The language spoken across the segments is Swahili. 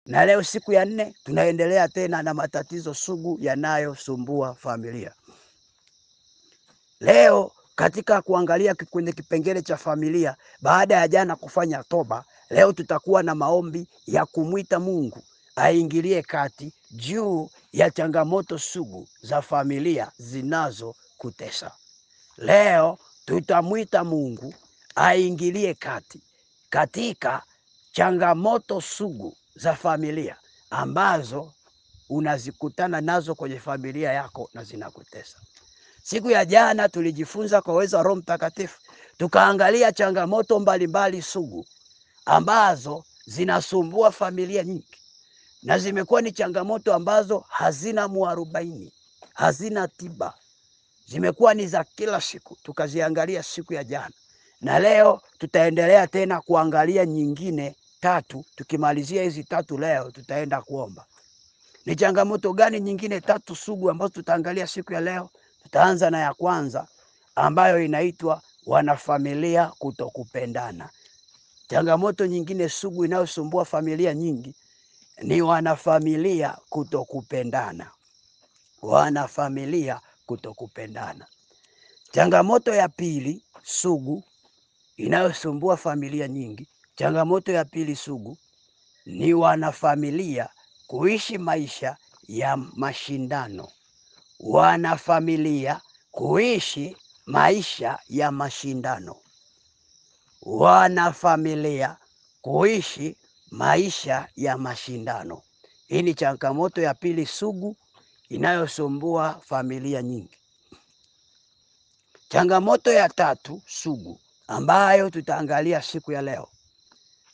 Na leo siku ya 4 tunaendelea tena na matatizo sugu yanayosumbua familia. Leo katika kuangalia kwenye kipengele cha familia, baada ya jana kufanya toba, leo tutakuwa na maombi ya kumwita Mungu aingilie kati juu ya changamoto sugu za familia zinazokutesa. Leo tutamwita Mungu aingilie kati katika changamoto sugu za familia ambazo unazikutana nazo kwenye familia yako na zinakutesa. Siku ya jana tulijifunza kwa uwezo wa Roho Mtakatifu, tukaangalia changamoto mbalimbali sugu ambazo zinasumbua familia nyingi, na zimekuwa ni changamoto ambazo hazina mwarobaini, hazina tiba, zimekuwa ni za kila siku. Tukaziangalia siku ya jana, na leo tutaendelea tena kuangalia nyingine 3. Tukimalizia hizi 3 leo tutaenda kuomba. Ni changamoto gani nyingine 3 sugu ambazo tutaangalia siku ya leo? Tutaanza na ya kwanza ambayo inaitwa wanafamilia kutokupendana. Changamoto nyingine sugu inayosumbua familia nyingi ni wanafamilia kutokupendana. Wanafamilia kutokupendana. Changamoto ya pili sugu inayosumbua familia nyingi, changamoto ya pili sugu ni wanafamilia kuishi maisha ya mashindano. Wanafamilia kuishi maisha ya mashindano. Wanafamilia kuishi maisha ya mashindano. Hii ni changamoto ya pili sugu inayosumbua familia nyingi. Changamoto ya 3 sugu ambayo tutaangalia siku ya leo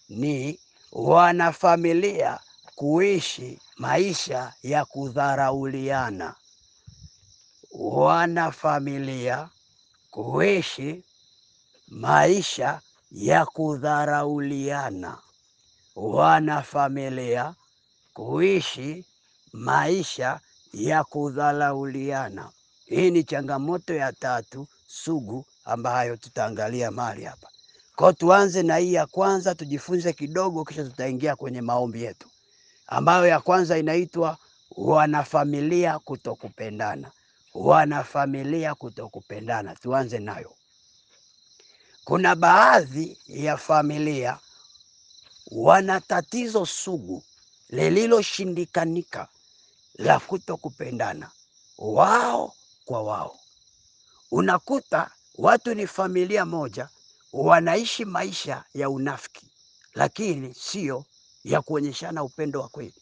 ni wanafamilia kuishi maisha ya kudharauliana. Wanafamilia kuishi maisha ya kudharauliana. Wanafamilia kuishi maisha ya kudharauliana. Hii ni changamoto ya 3 sugu ambayo tutaangalia mahali hapa. Kwa tuanze na hii ya kwanza, tujifunze kidogo, kisha tutaingia kwenye maombi yetu, ambayo ya kwanza inaitwa wanafamilia kutokupendana. Wanafamilia kutokupendana, tuanze nayo. Kuna baadhi ya familia wana tatizo sugu lililoshindikanika la kutokupendana wao kwa wao. Unakuta watu ni familia moja, wanaishi maisha ya unafiki, lakini sio ya kuonyeshana upendo wa kweli.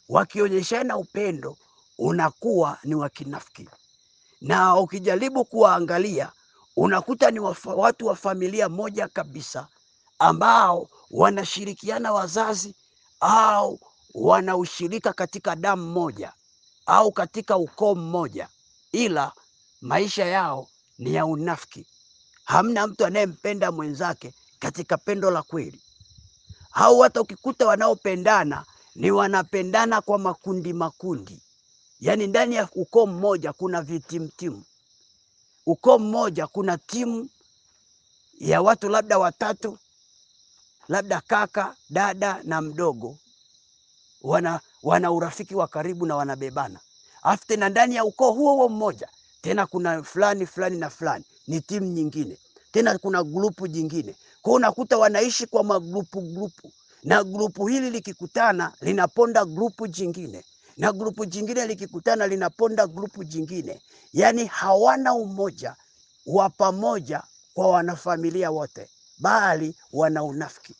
Wakionyeshana upendo unakuwa ni wa kinafiki, na ukijaribu kuwaangalia unakuta ni watu wa familia moja kabisa ambao wanashirikiana wazazi au wanaushirika katika damu moja au katika ukoo mmoja, ila maisha yao ni ya unafiki. Hamna mtu anayempenda mwenzake katika pendo la kweli. Hao hata ukikuta wanaopendana ni wanapendana kwa makundi makundi. Yaani ndani ya ukoo mmoja kuna vitimtimu. Ukoo mmoja kuna timu ya watu labda 3, labda kaka, dada na mdogo. Wana urafiki wa karibu na wanabebana. Alafu tena ndani ya ukoo huo mmoja tena kuna fulani fulani na fulani, ni timu nyingine. Tena kuna grupu jingine. Kwa unakuta wanaishi kwa magrupu, na grupu hili likikutana linaponda grupu jingine, na grupu jingine likikutana linaponda grupu jingine. Yaani hawana umoja wa pamoja kwa wanafamilia wote, bali wana unafiki.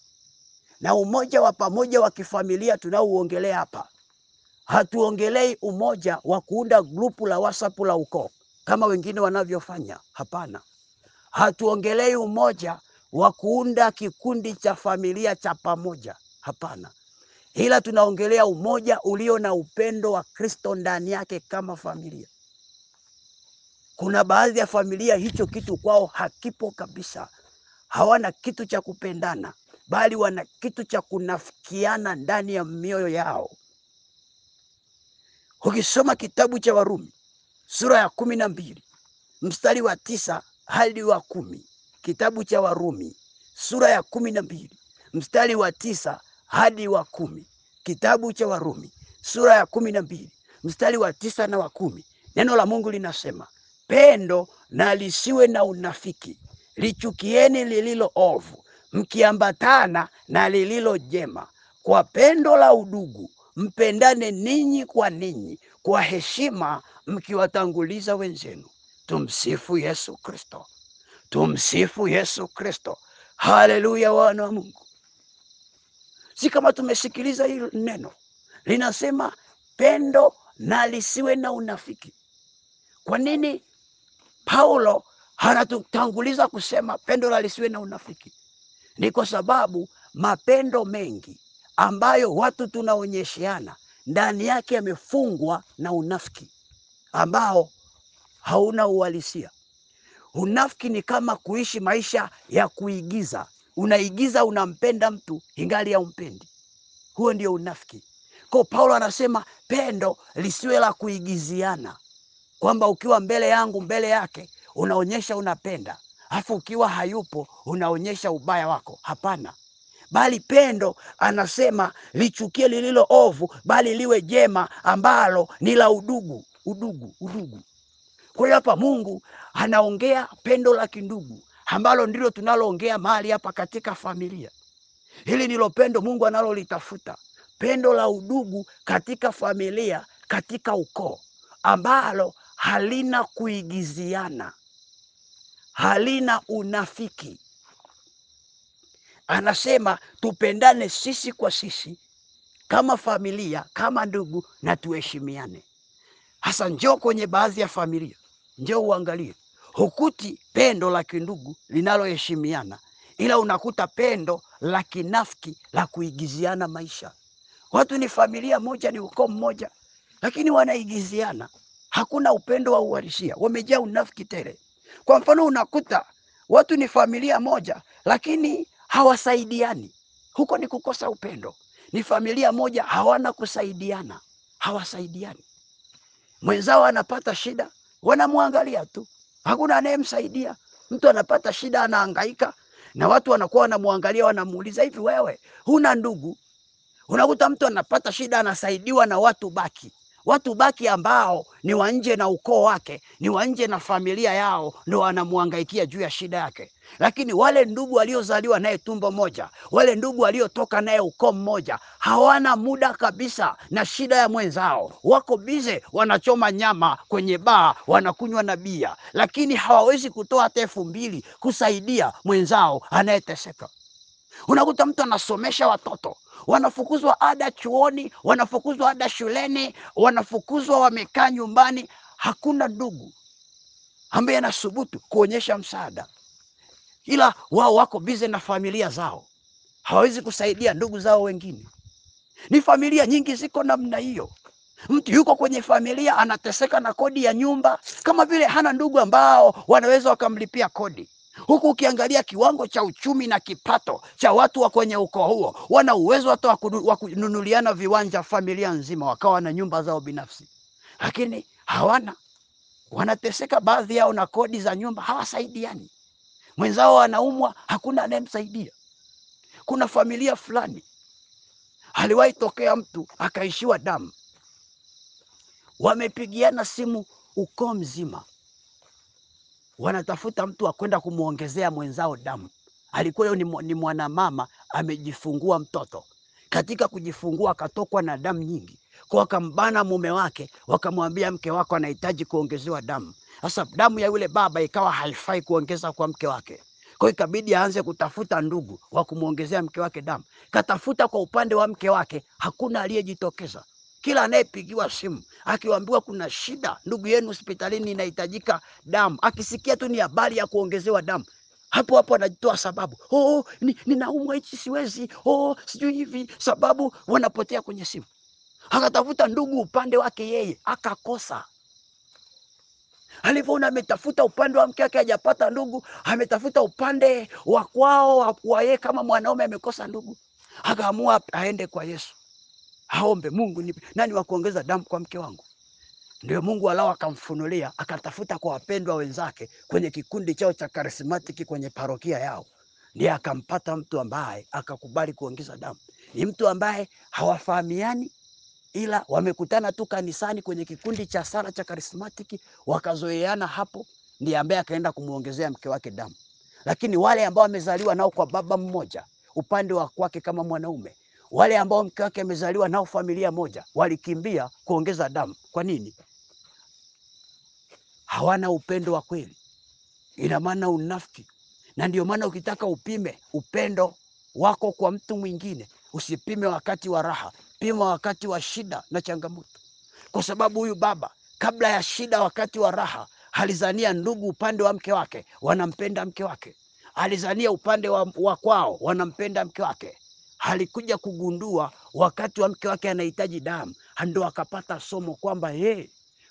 Na umoja wa pamoja wa kifamilia tunaouongelea hapa, hatuongelei umoja wa kuunda grupu la WhatsApp la ukoo kama wengine wanavyofanya. Hapana. Hatuongelei umoja wa kuunda kikundi cha familia cha pamoja. Hapana. Ila tunaongelea umoja ulio na upendo wa Kristo ndani yake kama familia. Kuna baadhi ya familia hicho kitu kwao hakipo kabisa. Hawana kitu cha kupendana, bali wana kitu cha kunafikiana ndani ya mioyo yao. Ukisoma kitabu cha Warumi sura ya 12 mstari wa 9 hadi wa 10, kitabu cha Warumi sura ya 12 mstari wa 9 hadi wa 10. Kitabu cha Warumi sura ya 12 mstari wa 9 na wa 10. Neno la Mungu linasema, pendo na lisiwe na unafiki, lichukieni lililo ovu, mkiambatana na lililo jema. Kwa pendo la udugu mpendane ninyi kwa ninyi, kwa heshima mkiwatanguliza wenzenu. Tumsifu Yesu Kristo. Tumsifu Yesu Kristo. Haleluya, wana wa Mungu. Si kama tumesikiliza hilo neno linasema pendo na lisiwe na unafiki. Kwa nini Paulo anatutanguliza kusema pendo na lisiwe na unafiki? Ni kwa sababu mapendo mengi ambayo watu tunaonyesheana ndani yake yamefungwa na unafiki ambao hauna uhalisia. Unafiki ni kama kuishi maisha ya kuigiza. Unaigiza unampenda mtu ingali haumpendi. Huo ndio unafiki. Kwa Paulo anasema pendo lisiwe la kuigiziana, kwamba ukiwa mbele yangu mbele yake unaonyesha unapenda, afu ukiwa hayupo unaonyesha ubaya wako. Hapana, bali pendo anasema lichukie lililo ovu, bali liwe jema ambalo ni la udugu. Kwa hiyo hapa Mungu anaongea pendo la kindugu ambalo ndilo tunaloongea mahali hapa katika familia. Hili ndilo pendo Mungu analolitafuta, pendo la udugu katika familia, katika ukoo, ambalo halina kuigiziana, halina unafiki. Anasema tupendane sisi kwa sisi kama familia, kama ndugu, na tuheshimiane. Hasa njoo kwenye baadhi ya familia, njoo uangalie, hukuti pendo la kindugu linaloheshimiana, ila unakuta pendo la kinafiki la kuigiziana maisha. Watu ni familia moja, ni ukoo mmoja, lakini wanaigiziana. Hakuna upendo wa uhalisia, wamejaa unafiki tele. Kwa mfano, unakuta watu ni familia moja, lakini hawasaidiani. Huko ni kukosa upendo. Ni familia moja, hawana kusaidiana, hawasaidiani. Mwenzao anapata shida, wanamwangalia tu, hakuna anayemsaidia. Mtu anapata shida, anahangaika, na watu wanakuwa wanamwangalia, wanamuuliza, hivi wewe huna ndugu? Unakuta mtu anapata shida, anasaidiwa na watu baki ambao ni wa nje na ukoo wake, ni wa nje na familia yao, ndio wanamhangaikia juu ya shida yake. Lakini wale ndugu waliozaliwa naye tumbo moja, wale ndugu waliotoka naye ukoo mmoja, hawana muda kabisa na shida ya mwenzao. Wako bize, wanachoma nyama kwenye baa, wanakunywa na bia, lakini hawawezi kutoa hata 2,000 kusaidia mwenzao anayeteseka. Unakuta mtu anasomesha watoto, wanafukuzwa ada chuoni, wanafukuzwa ada shuleni, wanafukuzwa, wamekaa nyumbani. Hakuna ndugu ambaye anasubutu kuonyesha msaada, ila wao wako bize na familia zao, hawawezi kusaidia ndugu zao wengine. Ni familia nyingi ziko namna hiyo. Mtu yuko kwenye familia anateseka na kodi ya nyumba, kama vile hana ndugu ambao wanaweza wakamlipia kodi. Huku ukiangalia kiwango cha uchumi na kipato cha watu wa kwenye ukoo huo, wana uwezo hata wa kununuliana viwanja familia nzima, wakawa na nyumba zao binafsi, lakini hawana. Wanateseka baadhi yao na kodi za nyumba, hawasaidiani. Mwenzao anaumwa, hakuna anayemsaidia. Kuna familia fulani aliwahi tokea mtu akaishiwa damu, wamepigiana simu ukoo mzima, wanatafuta mtu wa kwenda kumuongezea mwenzao damu. Alikuwa ni mwanamama amejifungua mtoto. Katika kujifungua akatokwa na damu nyingi, kwa wakambana mume wake, wakamwambia mke wako anahitaji kuongezewa damu. Sasa damu ya yule baba ikawa haifai kuongeza kwa mke wake, kwa ikabidi aanze kutafuta ndugu wa kumuongezea mke wake damu. Katafuta kwa upande wa mke wake, hakuna aliyejitokeza. Kila anayepigiwa simu akiambiwa kuna shida, ndugu yenu hospitalini inahitajika damu, akisikia tu ni habari ya kuongezewa damu, hapo hapo anajitoa sababu, ninaumwa hichi siwezi, sijui hivi, sababu wanapotea kwenye simu. Akatafuta ndugu upande wake yeye, akakosa. Alivyoona ametafuta upande wa mke wake hajapata ndugu, ametafuta upande wa kwao wa yeye kama mwanaume amekosa ndugu, akaamua aende kwa Yesu aombe, Mungu nipe nani wa kuongeza damu kwa mke wangu. Ndio Mungu alao akamfunulia, akatafuta kwa wapendwa wenzake kwenye kikundi chao cha karismatiki kwenye parokia yao. ndiye akampata mtu ambaye akakubali kuongeza damu. Ni mtu ambaye hawafahamiani, ila wamekutana tu kanisani kwenye kikundi cha sala cha karismatiki, wakazoeana hapo, ndiye ambaye akaenda kumuongezea mke wake damu. Lakini wale ambao wamezaliwa nao kwa baba mmoja upande wa kwake kama mwanaume, wale ambao mke wake amezaliwa nao familia moja, walikimbia kuongeza damu. Kwa nini? Hawana upendo wa kweli, ina maana unafiki. Na ndio maana ukitaka upime upendo wako kwa mtu mwingine, usipime wakati wa raha, pima wakati wa shida na changamoto. Kwa sababu huyu baba kabla ya shida, wakati wa raha, alizania ndugu upande wa mke wake wanampenda mke wake, alizania upande wa kwao wanampenda mke wake. Alikuja kugundua wakati wa mke wake anahitaji damu, ndo akapata somo kwamba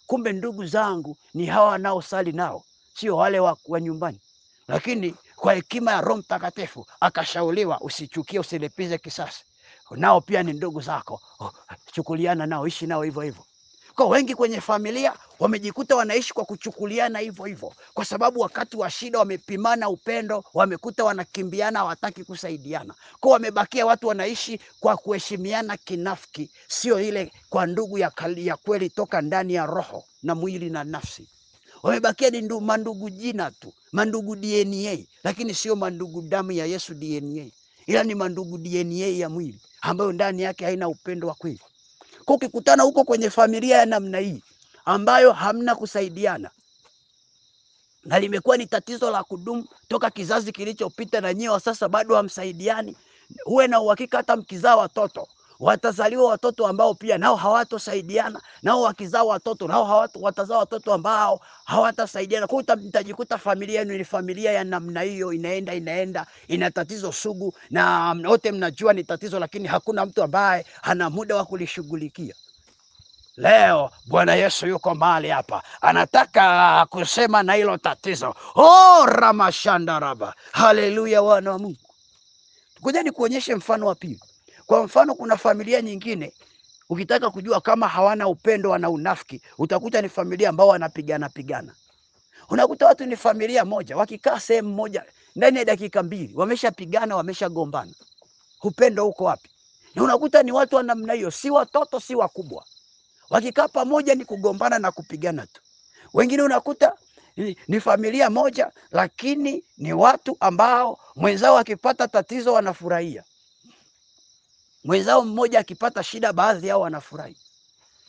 kumbe ndugu zangu ni hawa wanaosali nao, sio wale wa nyumbani. Lakini kwa hekima ya Roho Mtakatifu akashauriwa, usichukie, usilipize kisasi, nao pia ni ndugu zako, chukuliana nao, ishi nao hivyo hivyo. Kwa wengi kwenye familia wamejikuta wanaishi kwa kuchukuliana hivyo hivyo, kwa sababu wakati wa shida wamepimana upendo, wamekuta wanakimbiana, hawataki kusaidiana. Kwa wamebakia watu wanaishi kwa kuheshimiana kinafiki, sio ile kwa ndugu ya kweli toka ndani ya roho na mwili na nafsi. Wamebakia ni mandugu jina tu, mandugu DNA, lakini sio mandugu damu ya Yesu DNA, ila ni mandugu DNA ya mwili ambayo ndani yake haina upendo wa kweli. Kwa ukikutana huko kwenye familia ya namna hii ambayo hamna kusaidiana, na limekuwa ni tatizo la kudumu toka kizazi kilichopita, na nyewe sasa bado hamsaidiani, uwe na uhakika hata mkizaa watoto watazaliwa watoto ambao pia nao hawatosaidiana, nao wakizaa watoto nao watazaa watoto ambao hawatasaidiana. Kwa hiyo mtajikuta familia yenu ni familia ya namna hiyo, inaenda ina tatizo sugu, na wote mnajua ni tatizo, lakini hakuna mtu ambaye ana muda wa kulishughulikia. Leo Bwana Yesu yuko mahali hapa, anataka kusema na hilo tatizo. Ramashandaraba, haleluya, wana wa Mungu. Ngoja nikuonyeshe mfano wa pili. Kwa mfano, kuna familia nyingine, ukitaka kujua kama hawana upendo, wana unafiki, utakuta ni familia ambao wanapigana. Unakuta watu ni familia moja, wakikaa sehemu moja, ndani ya dakika 2 wameshapigana, wameshagombana. Upendo uko wapi? Na unakuta ni watu wa namna hiyo, si watoto, si wakubwa, wakikaa pamoja ni kugombana na kupigana tu. Wengine unakuta ni familia moja, lakini ni watu ambao mwenzao akipata tatizo wanafurahia, mwenzao mmoja akipata shida, baadhi yao wanafurahi.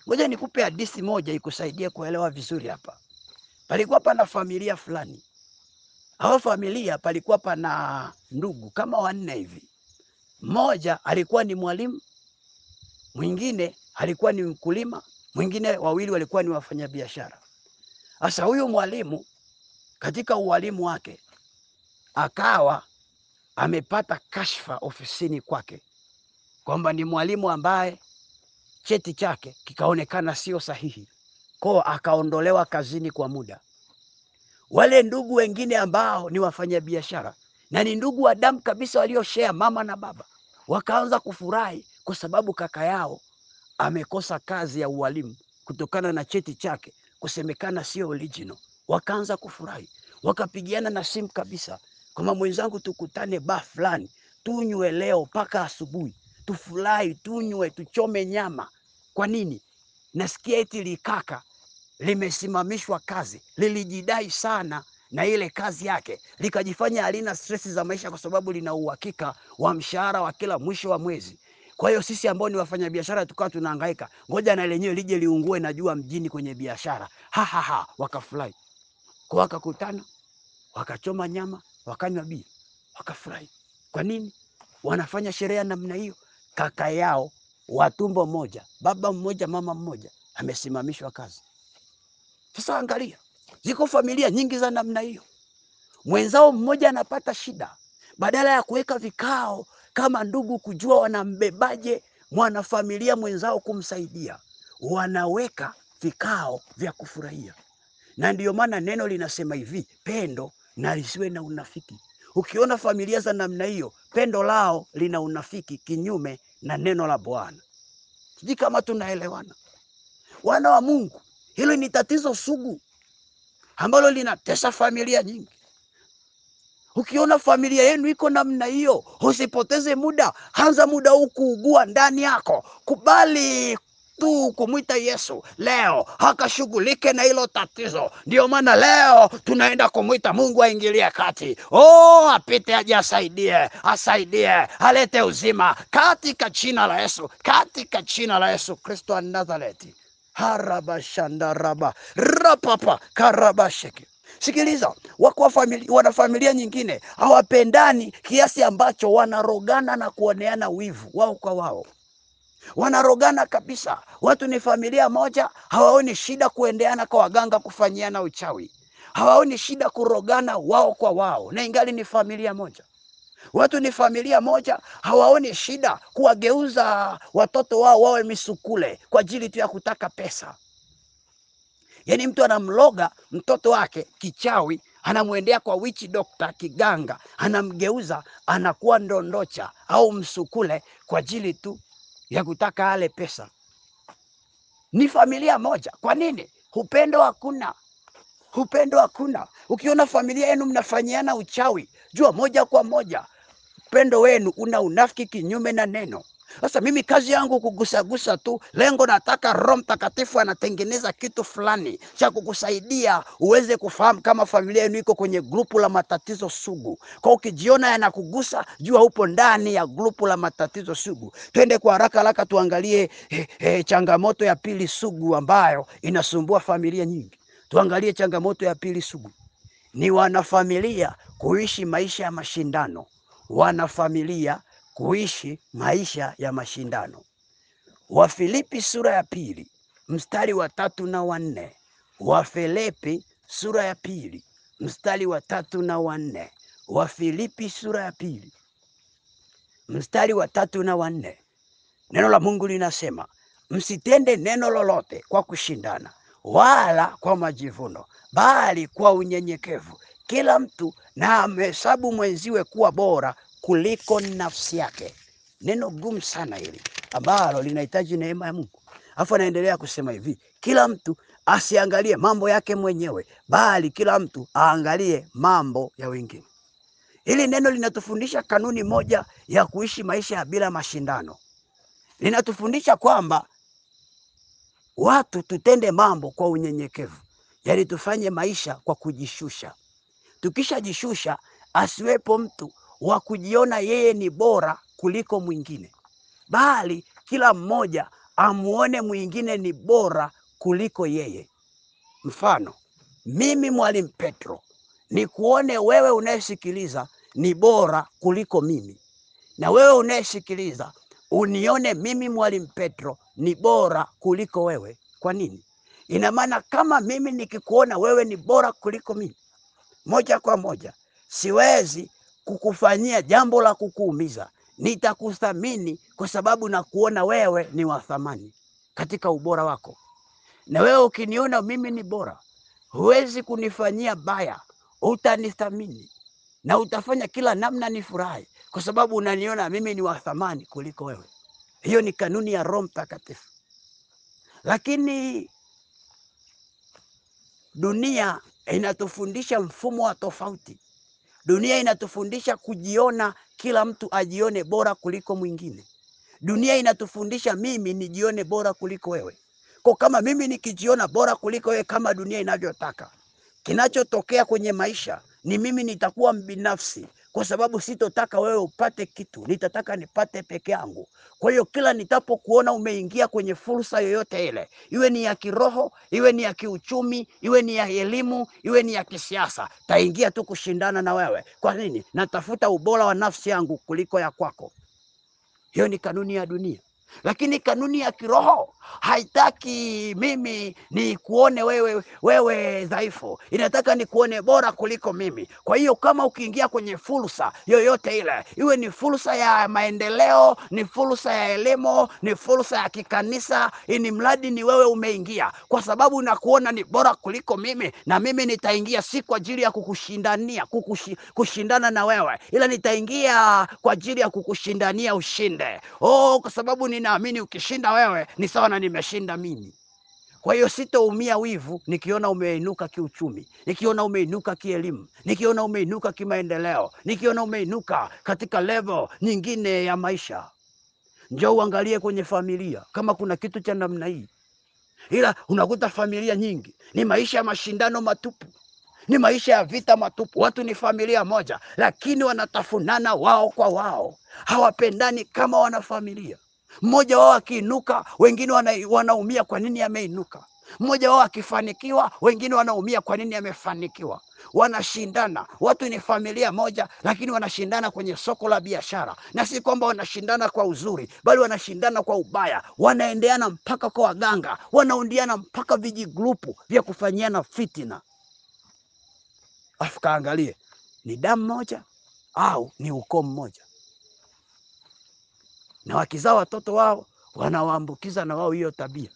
Ngoja nikupe hadithi moja ikusaidie kuelewa vizuri hapa. Palikuwa pana familia fulani. Hao familia palikuwa pana ndugu kama 4 hivi. Mmoja alikuwa ni mwalimu, mwingine alikuwa ni mkulima, mwingine wawili walikuwa ni wafanyabiashara. Sasa huyu mwalimu katika ualimu wake akawa amepata kashfa ofisini kwake kwamba ni mwalimu ambaye cheti chake kikaonekana sio sahihi, kwa akaondolewa kazini kwa muda. Wale ndugu wengine ambao ni wafanyabiashara na ni ndugu wa damu kabisa, walioshare mama na baba, wakaanza kufurahi kwa sababu kaka yao amekosa kazi ya ualimu kutokana na cheti chake kusemekana sio original. Wakaanza kufurahi, wakapigiana na simu kabisa, kama mwenzangu, tukutane ba fulani, tunywe leo mpaka asubuhi, tufurahi, tunywe, tuchome nyama. Kwa nini? Nasikia eti likaka limesimamishwa kazi, lilijidai sana na ile kazi yake, likajifanya halina stress za maisha kwa sababu lina uhakika wa mshahara wa kila mwisho wa mwezi. Kwa hiyo sisi ambao ni wafanyabiashara tukawa tunahangaika, ngoja na lenyewe lije liungue na jua mjini kwenye biashara. Wakafurahi. Kwa wakakutana, wakachoma nyama, wakanywa bia, wakafurahi. Kwa nini wanafanya sherehe namna hiyo? Kaka yao wa tumbo moja, baba mmoja, mama mmoja, amesimamishwa kazi. Sasa angalia, ziko familia nyingi za namna hiyo. Mwenzao mmoja anapata shida, badala ya kuweka vikao kama ndugu kujua wanambebaje mwanafamilia mwenzao kumsaidia, wanaweka vikao vya kufurahia. Na ndiyo maana neno linasema hivi, pendo na lisiwe na unafiki. Ukiona familia za namna hiyo, pendo lao lina unafiki, kinyume na neno la Bwana. Sijui kama tunaelewana, wana wa Mungu. Hilo ni tatizo sugu ambalo linatesa familia nyingi. Ukiona familia yenu iko namna hiyo, usipoteze muda. Anza muda huu kuugua ndani yako. Kubali tu kumwita Yesu leo akashughulike na hilo tatizo. Ndio maana leo tunaenda kumwita Mungu aingilie kati. Apite aje asaidie, alete uzima katika jina la Yesu, katika jina la Yesu Kristo wa Nazareti. Harabashandaraba rapapa karabasheke. Sikiliza, wana familia nyingine hawapendani kiasi ambacho wanarogana na kuoneana wivu wao kwa wao. Wanarogana kabisa. Watu ni familia moja, hawaoni shida kuendeana kwa waganga kufanyiana uchawi. Hawaoni shida kurogana wao kwa wao, na ingali ni familia moja. Watu ni familia moja, hawaoni shida kuwageuza watoto wao wawe misukule kwa ajili tu ya kutaka pesa. Yaani mtu anamloga mtoto wake kichawi, anamwendea kwa witch doctor kiganga, anamgeuza anakuwa ndondocha au msukule kwa ajili tu ya kutaka ale pesa. Ni familia moja. Kwa nini? Upendo hakuna. Upendo hakuna. Ukiona familia yenu mnafanyiana uchawi, jua moja kwa moja upendo wenu una unafiki kinyume na neno. Sasa mimi kazi yangu kugusagusa tu, lengo nataka Roho Mtakatifu anatengeneza kitu fulani cha kukusaidia uweze kufahamu kama familia yenu iko kwenye grupu la matatizo sugu. Kwa ukijiona yanakugusa, jua upo ndani ya grupu la matatizo sugu. Twende kwa haraka tuangalie changamoto ya pili sugu ambayo inasumbua familia nyingi. Tuangalie changamoto ya pili sugu. Ni wanafamilia kuishi maisha ya mashindano. Wanafamilia kuishi maisha ya mashindano. Wafilipi sura ya 2 mstari wa 3 na 4. Wafilipi sura ya 2 mstari wa 3 na 4. Wafilipi sura ya 2 mstari wa 3 na 4. Neno la Mungu linasema, msitende neno lolote kwa kushindana wala kwa majivuno, bali kwa unyenyekevu kila mtu na amhesabu mwenziwe kuwa bora kuliko nafsi yake. Neno gumu sana hili ambalo linahitaji neema ya Mungu. Afu anaendelea kusema hivi, kila mtu asiangalie mambo yake mwenyewe, bali kila mtu aangalie mambo ya wengine. Hili neno linatufundisha kanuni moja ya kuishi maisha bila mashindano. Linatufundisha kwamba watu tutende mambo kwa unyenyekevu. Yaani tufanye maisha kwa kujishusha. Tukishajishusha, asiwepo mtu wa kujiona yeye ni bora kuliko mwingine, bali kila mmoja amuone mwingine ni bora kuliko yeye. Mfano, mimi Mwalimu Petro ni kuone wewe unayesikiliza ni bora kuliko mimi, na wewe unayesikiliza unione mimi Mwalimu Petro ni bora kuliko wewe. Kwa nini? Ina maana kama mimi nikikuona wewe ni bora kuliko mimi, moja kwa moja siwezi kukufanyia jambo la kukuumiza. Nitakuthamini kwa sababu na kuona wewe ni wa thamani katika ubora wako. Na wewe ukiniona mimi ni bora, huwezi kunifanyia baya, utanithamini na utafanya kila namna nifurahi kwa sababu unaniona mimi ni wa thamani kuliko wewe. Hiyo ni kanuni ya Roho Mtakatifu. Lakini dunia inatufundisha mfumo wa tofauti. Dunia inatufundisha kujiona, kila mtu ajione bora kuliko mwingine. Dunia inatufundisha mimi nijione bora kuliko wewe. Kwa kama mimi nikijiona bora kuliko wewe kama dunia inavyotaka, kinachotokea kwenye maisha ni mimi nitakuwa mbinafsi, kwa sababu sitotaka wewe upate kitu, nitataka nipate peke yangu. Kwa hiyo kila nitapokuona umeingia kwenye fursa yoyote ile, iwe ni ya kiroho, iwe ni ya kiuchumi, iwe ni ya elimu, iwe ni ya kisiasa, taingia tu kushindana na wewe. Kwa nini? Natafuta ubora wa nafsi yangu kuliko ya kwako. Hiyo ni kanuni ya dunia. Lakini kanuni ya kiroho haitaki mimi ni kuone wewe dhaifu, inataka ni kuone bora kuliko mimi. Kwa hiyo kama ukiingia kwenye fursa yoyote ile, iwe ni fursa ya maendeleo, ni fursa ya elimu, ni fursa ya kikanisa, ni mradi ni wewe umeingia, kwa sababu nakuona ni bora kuliko mimi, na mimi nitaingia si kwa ajili ya kukushindania, kushindana na wewe, ila nitaingia kwa ajili ya kukushindania ushinde. Kwa sababu ninaamini ukishinda wewe ni sawa na nimeshinda mimi. Kwa hiyo sitoumia wivu nikiona umeinuka kiuchumi, nikiona umeinuka kielimu, nikiona umeinuka kimaendeleo, nikiona umeinuka katika level nyingine ya maisha. Njoo uangalie kwenye familia kama kuna kitu cha namna hii. Ila unakuta familia nyingi ni maisha ya mashindano matupu, ni maisha ya vita matupu. Watu ni familia moja, lakini wanatafunana wao kwa wao, hawapendani kama wanafamilia. Mmoja wao akiinuka, wengine wanaumia kwa nini ameinuka. Mmoja wao akifanikiwa, wengine wanaumia kwa nini amefanikiwa. Wanashindana. Watu ni familia moja, lakini wanashindana kwenye soko la biashara, na si kwamba wanashindana kwa uzuri, bali wanashindana kwa ubaya. Wanaendeana mpaka kwa waganga, wanaundiana mpaka vijigrupu vya kufanyiana fitina. Afu kaangalie, ni damu moja au ni ukoo mmoja? Na wakizaa watoto wao wanawaambukiza na wao hiyo tabia,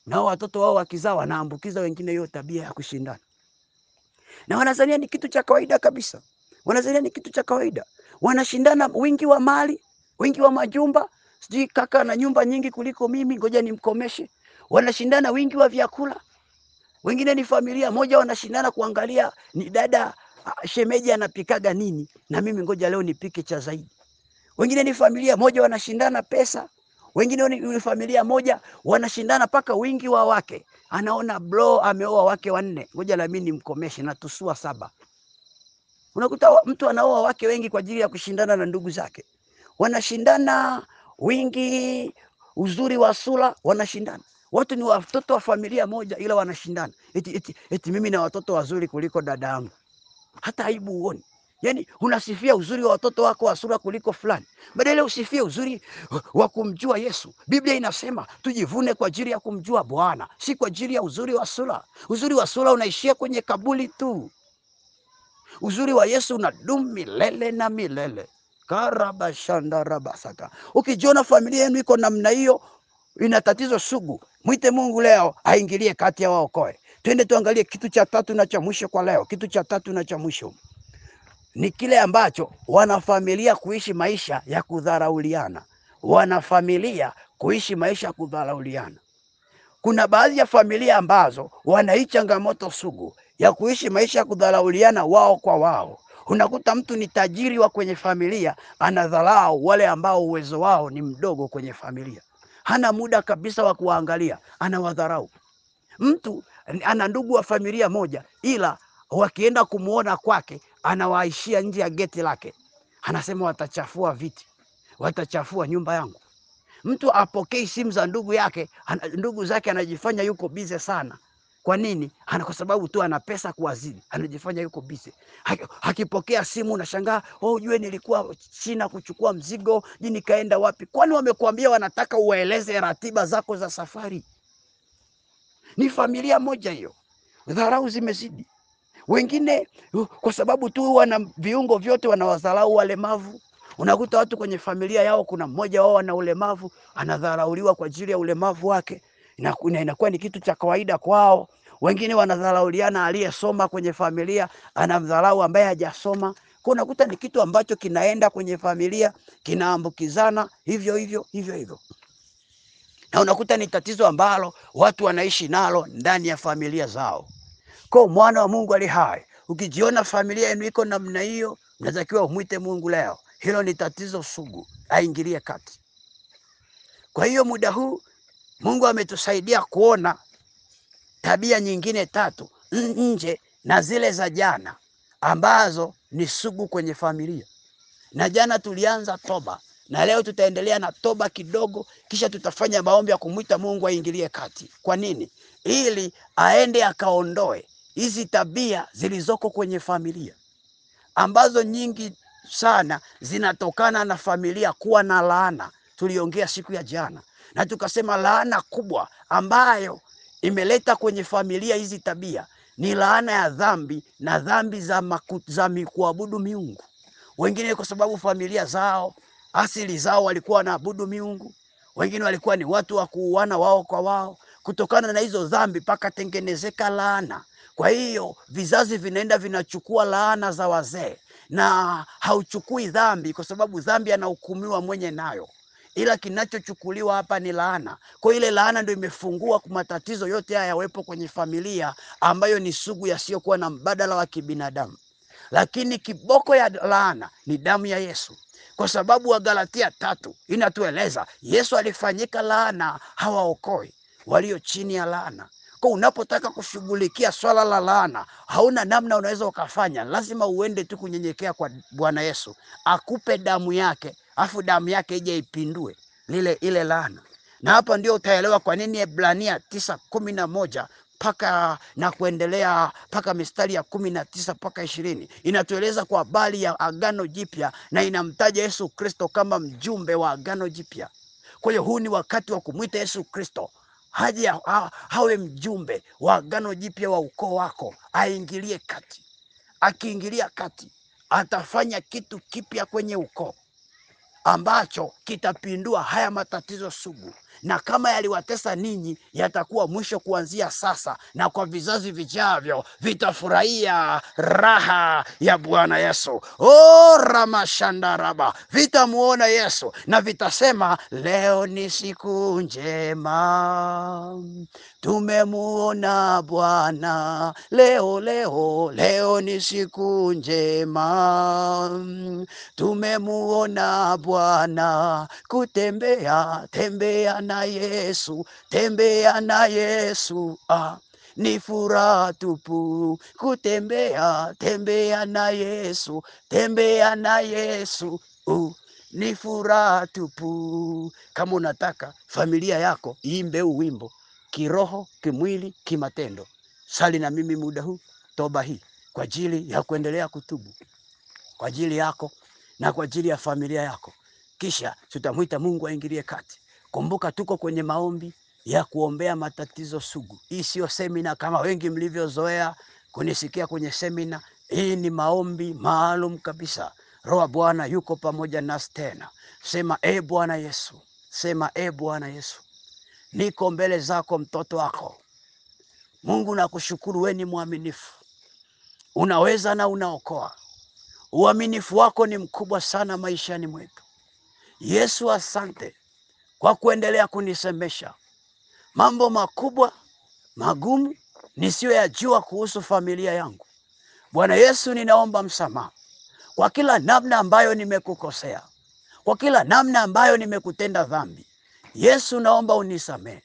na watoto wao wakizaa wanaambukiza wengine hiyo tabia ya kushindana, na wanazania ni kitu cha kawaida kabisa. Wanazania ni kitu cha kawaida. Wanashindana wingi wa mali, wingi wa majumba. Sijui kaka na nyumba nyingi kuliko mimi, ngoja nimkomeshe. Wanashindana wingi wa vyakula. Wengine ni familia moja wanashindana kuangalia ni dada shemeji anapikaga nini, na mimi ngoja leo nipike cha zaidi. Wengine ni familia moja wanashindana pesa. Wengine ni familia moja wanashindana paka wingi wa wake. Anaona bro ameoa wake 4, ngoja na mimi nimkomeshe na tusua 7. Unakuta mtu anaoa wake wengi kwa ajili ya kushindana na ndugu zake. Wanashindana wingi, uzuri wa sura, wanashindana. Watu ni watoto wa familia moja, ila wanashindana. Eti mimi na watoto wazuri kuliko dada yangu. Hata aibu uone. Yani unasifia uzuri wa watoto wako wa sura kuliko fulani, badala usifie uzuri wa kumjua Yesu. Biblia inasema tujivune kwa ajili ya kumjua Bwana, si kwa ajili ya uzuri wa sura. Uzuri wa sura unaishia kwenye kaburi tu. Uzuri wa Yesu unadumu milele na milele. Karabashandarabasaka. Ukijiona familia yenu iko namna hiyo, ina tatizo sugu, mwite Mungu leo aingilie kati ya waokoe. Twende tuangalie kitu cha 3 na cha mwisho kwa leo. Kitu cha 3 na cha mwisho ni kile ambacho wanafamilia kuishi maisha ya kudharauliana. Wanafamilia kuishi maisha ya kudharauliana. Kuna baadhi ya familia ambazo wana changamoto sugu ya kuishi maisha ya kudharauliana wao kwa wao. Unakuta mtu ni tajiri wa kwenye familia anadharau wale ambao uwezo wao ni mdogo kwenye familia. Hana muda kabisa wa kuangalia, anawadharau. Mtu ana ndugu wa familia moja, ila wakienda kumuona kwake anawaishia nje ya geti lake. Anasema watachafua viti, watachafua nyumba yangu. Mtu apokei simu za ndugu yake, ndugu zake anajifanya yuko bize sana. Kwa nini? Kwa sababu tu ana pesa kuwazidi, anajifanya yuko bize. Hakipokea simu unashangaa, ujue nilikuwa China kuchukua mzigo, nikaenda wapi? Kwani wamekuambia wanataka uwaeleze ratiba zako za safari? Ni familia moja hiyo. Dharau zimezidi. Wengine kwa sababu tu wana viungo vyote wanawadharau walemavu. Unakuta watu kwenye familia yao kuna mmoja wao ana ulemavu, anadharauliwa kwa ajili ya ulemavu wake, na inakuwa ni kitu cha kawaida kwao. Wengine wanadharauliana, aliyesoma kwenye familia anamdharau ambaye hajasoma. Kwa unakuta ni kitu ambacho kinaenda kwenye familia, kinaambukizana hivyo hivyo. Na unakuta ni tatizo ambalo watu wanaishi nalo ndani ya familia zao. Kwa mwana wa Mungu ali hai, ukijiona familia yenu iko namna hiyo, unatakiwa umwite Mungu leo. Hilo ni tatizo sugu, aingilie kati. Kwa hiyo muda huu Mungu ametusaidia kuona tabia nyingine 3 nje na zile za jana ambazo ni sugu kwenye familia. Na jana tulianza toba, na leo tutaendelea na toba kidogo, kisha tutafanya maombi ya kumwita Mungu aingilie kati. Kwa nini? Ili aende akaondoe hizi tabia zilizoko kwenye familia, ambazo nyingi sana zinatokana na familia kuwa na laana. Tuliongea siku ya jana na tukasema laana kubwa ambayo imeleta kwenye familia hizi tabia ni laana ya dhambi, na dhambi za kuabudu miungu. Wengine kwa sababu familia zao, asili zao walikuwa wanaabudu miungu. Wengine walikuwa ni watu wa kuuana wao kwa wao. Kutokana na hizo dhambi pakatengenezeka laana. Kwa hiyo vizazi vinaenda vinachukua laana za wazee, na hauchukui dhambi kwa sababu dhambi anahukumiwa mwenye nayo. ila kinachochukuliwa hapa ni laana. Kwa ile laana ndio imefungua matatizo yote haya yawepo kwenye familia ambayo ni sugu, yasiyokuwa na mbadala wa kibinadamu. Lakini kiboko ya laana ni damu ya Yesu, kwa sababu Wagalatia 3 inatueleza Yesu alifanyika laana hawaokoi walio chini ya laana. Kwa unapotaka kushughulikia swala la laana, hauna namna unaweza ukafanya, lazima uende tu kunyenyekea kwa Bwana Yesu akupe damu yake, afu damu yake ije ipindue ile laana. Na hapa ndio utaelewa kwa nini Ebrania 9:11 paka na kuendelea paka mistari ya 19 mpaka 20 inatueleza kwa habari ya agano jipya, na inamtaja Yesu Kristo kama mjumbe wa agano jipya. Kwa hiyo huu ni wakati wa kumwita Yesu Kristo haje hawe mjumbe wa agano jipya wa ukoo wako, aingilie kati. Akiingilia kati, atafanya kitu kipya kwenye ukoo ambacho kitapindua haya matatizo sugu, na kama yaliwatesa ninyi yatakuwa mwisho kuanzia sasa, na kwa vizazi vijavyo vitafurahia raha ya Bwana Yesu. Ramashandaraba, vitamuona Yesu na vitasema, leo ni siku njema, tumemuona Bwana. Leo ni siku njema, tumemuona Bwana. Tembea na Yesu, tembea na Yesu, ni furaha tupu. Tembea na Yesu, tembea na Yesu, ni furaha tupu. Kama unataka familia yako iimbe wimbo kiroho, kimwili, kimatendo, sali na mimi muda huu toba hii kwa ajili ya kuendelea kutubu kwa ajili yako na kwa ajili ya familia yako, kisha tutamwita Mungu aingilie kati. Kumbuka tuko kwenye maombi ya kuombea matatizo sugu. Hii sio semina kama wengi mlivyozoea kunisikia kwenye semina. Hii ni maombi maalum kabisa. Roho Bwana yuko pamoja nasi tena. Sema Bwana Yesu, sema Bwana Yesu, niko mbele zako mtoto wako. Mungu nakushukuru, wewe ni mwaminifu, unaweza na unaokoa. Uaminifu wako ni mkubwa sana maishani mwetu. Yesu, asante kwa kuendelea kunisemesha mambo makubwa magumu nisiyoyajua kuhusu familia yangu. Bwana Yesu, ninaomba msamaha kwa kila namna ambayo nimekukosea, kwa kila namna ambayo nimekutenda dhambi. Yesu, naomba unisamehe.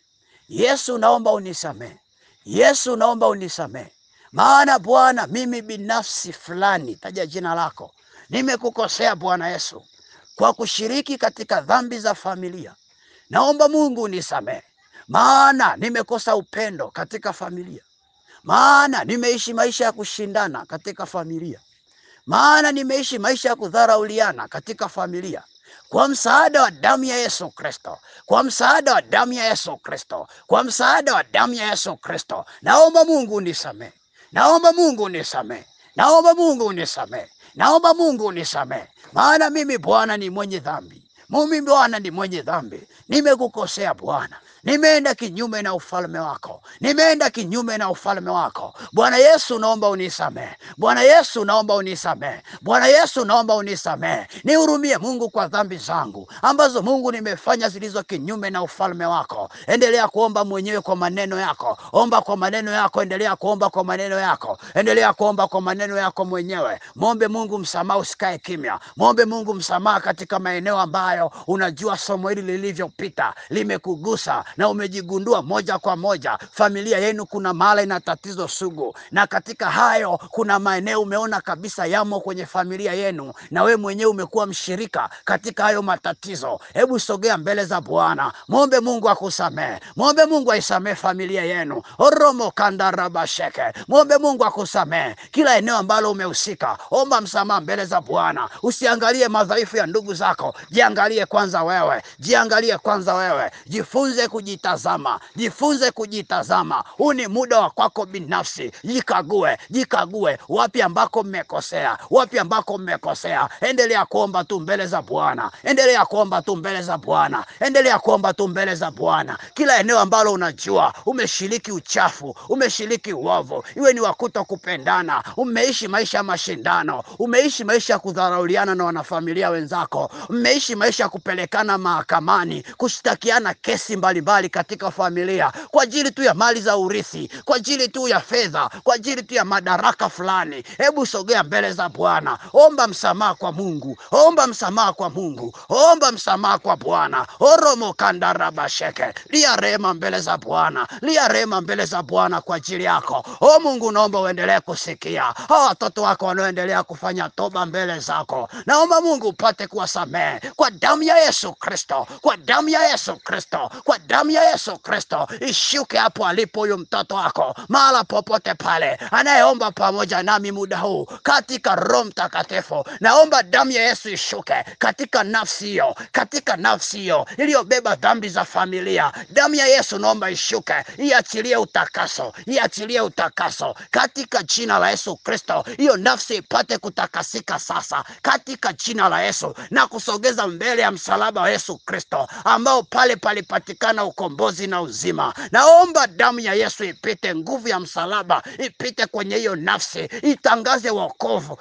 Yesu, naomba unisamehe. Yesu, naomba unisamehe. Maana Bwana, mimi binafsi fulani, taja jina lako, nimekukosea Bwana Yesu kwa kushiriki katika dhambi za familia. Naomba Mungu unisamehe, maana nimekosa upendo katika familia, maana nimeishi maisha ya kushindana katika familia, maana nimeishi maisha ya kudharauliana katika familia. Kwa msaada wa damu ya Yesu Kristo, kwa msaada wa damu ya Yesu Kristo, kwa msaada wa damu ya Yesu Kristo, naomba Mungu unisamehe. Naomba Mungu unisamehe. Naomba Mungu unisamehe. Naomba Mungu unisamehe. Maana mimi Bwana ni mwenye dhambi. Mimi Bwana ni mwenye dhambi. Nimekukosea Bwana. Nimeenda kinyume na ufalme wako. Nimeenda kinyume na ufalme wako. Bwana Yesu, naomba unisamehe. Bwana Yesu, naomba unisamehe. Bwana Yesu, naomba unisamehe. Nihurumie Mungu kwa dhambi zangu ambazo Mungu nimefanya zilizo kinyume na ufalme wako. Endelea kuomba mwenyewe kwa maneno yako. Omba kwa maneno yako, endelea kuomba kwa maneno yako. Endelea kuomba kwa maneno yako mwenyewe. Muombe Mungu msamaha, usikae kimya. Muombe Mungu msamaha katika maeneo ambayo unajua somo hili lilivyopita limekugusa na umejigundua moja kwa moja familia yenu kuna mahali ina tatizo sugu, na katika hayo kuna maeneo umeona kabisa yamo kwenye familia yenu, na we mwenyewe umekuwa mshirika katika hayo matatizo. Hebu sogea mbele za Bwana, muombe Mungu akusamehe. Muombe Mungu aisamehe familia yenu. Oromo kandarabasheke, muombe Mungu akusamehe kila eneo ambalo umehusika. Omba msamaha mbele za Bwana. Usiangalie madhaifu ya ndugu zako, jiangalie kwanza wewe. Jiangalie kwanza wewe. Jifunze kujitazama, jifunze kujitazama. Huu ni muda wa kwako binafsi. Jikague wapi ambako mmekosea, wapi ambako mmekosea. Endelea kuomba tu mbele za Bwana, endelea kuomba tu mbele za Bwana, endelea kuomba tu mbele za Bwana. Kila eneo ambalo unajua umeshiriki uchafu, umeshiriki uovu, iwe ni wakuto kupendana, umeishi maisha ya mashindano, umeishi maisha ya kudharauliana na wanafamilia wenzako, umeishi maisha ya kupelekana mahakamani, kushtakiana kesi mbalimbali katika familia kwa ajili tu ya mali za urithi, kwa ajili tu ya fedha, kwa ajili tu ya madaraka fulani. Hebu sogea mbele za Bwana, omba msamaha kwa Mungu, omba msamaha kwa Mungu, omba msamaha kwa Bwana. Oromo kandarabasheke, lia rehema mbele za Bwana, lia rehema mbele za Bwana kwa ajili yako. O Mungu, naomba uendelee kusikia hawa watoto wako wanaoendelea kufanya toba mbele zako. Naomba Mungu upate kuwasamehe kwa damu ya Yesu Kristo, kwa damu ya Yesu Kristo, kwa damu ya Yesu Kristo. Ishuke hapo alipo huyu mtoto wako, mahala popote pale anayeomba pamoja nami muda huu, katika Roho Mtakatifu. Naomba damu ya Yesu ishuke katika nafsi hiyo, katika nafsi hiyo iliyobeba dhambi za familia. Damu ya Yesu naomba ishuke, iachilie utakaso, iachilie utakaso katika jina la Yesu Kristo. Hiyo nafsi ipate kutakasika sasa katika jina la Yesu, na kusogeza mbele ya msalaba wa Yesu Kristo, ambao pale palipatikana ukombozi na uzima. Naomba damu ya Yesu ipite, nguvu ya msalaba ipite kwenye hiyo nafsi, itangaze wokovu.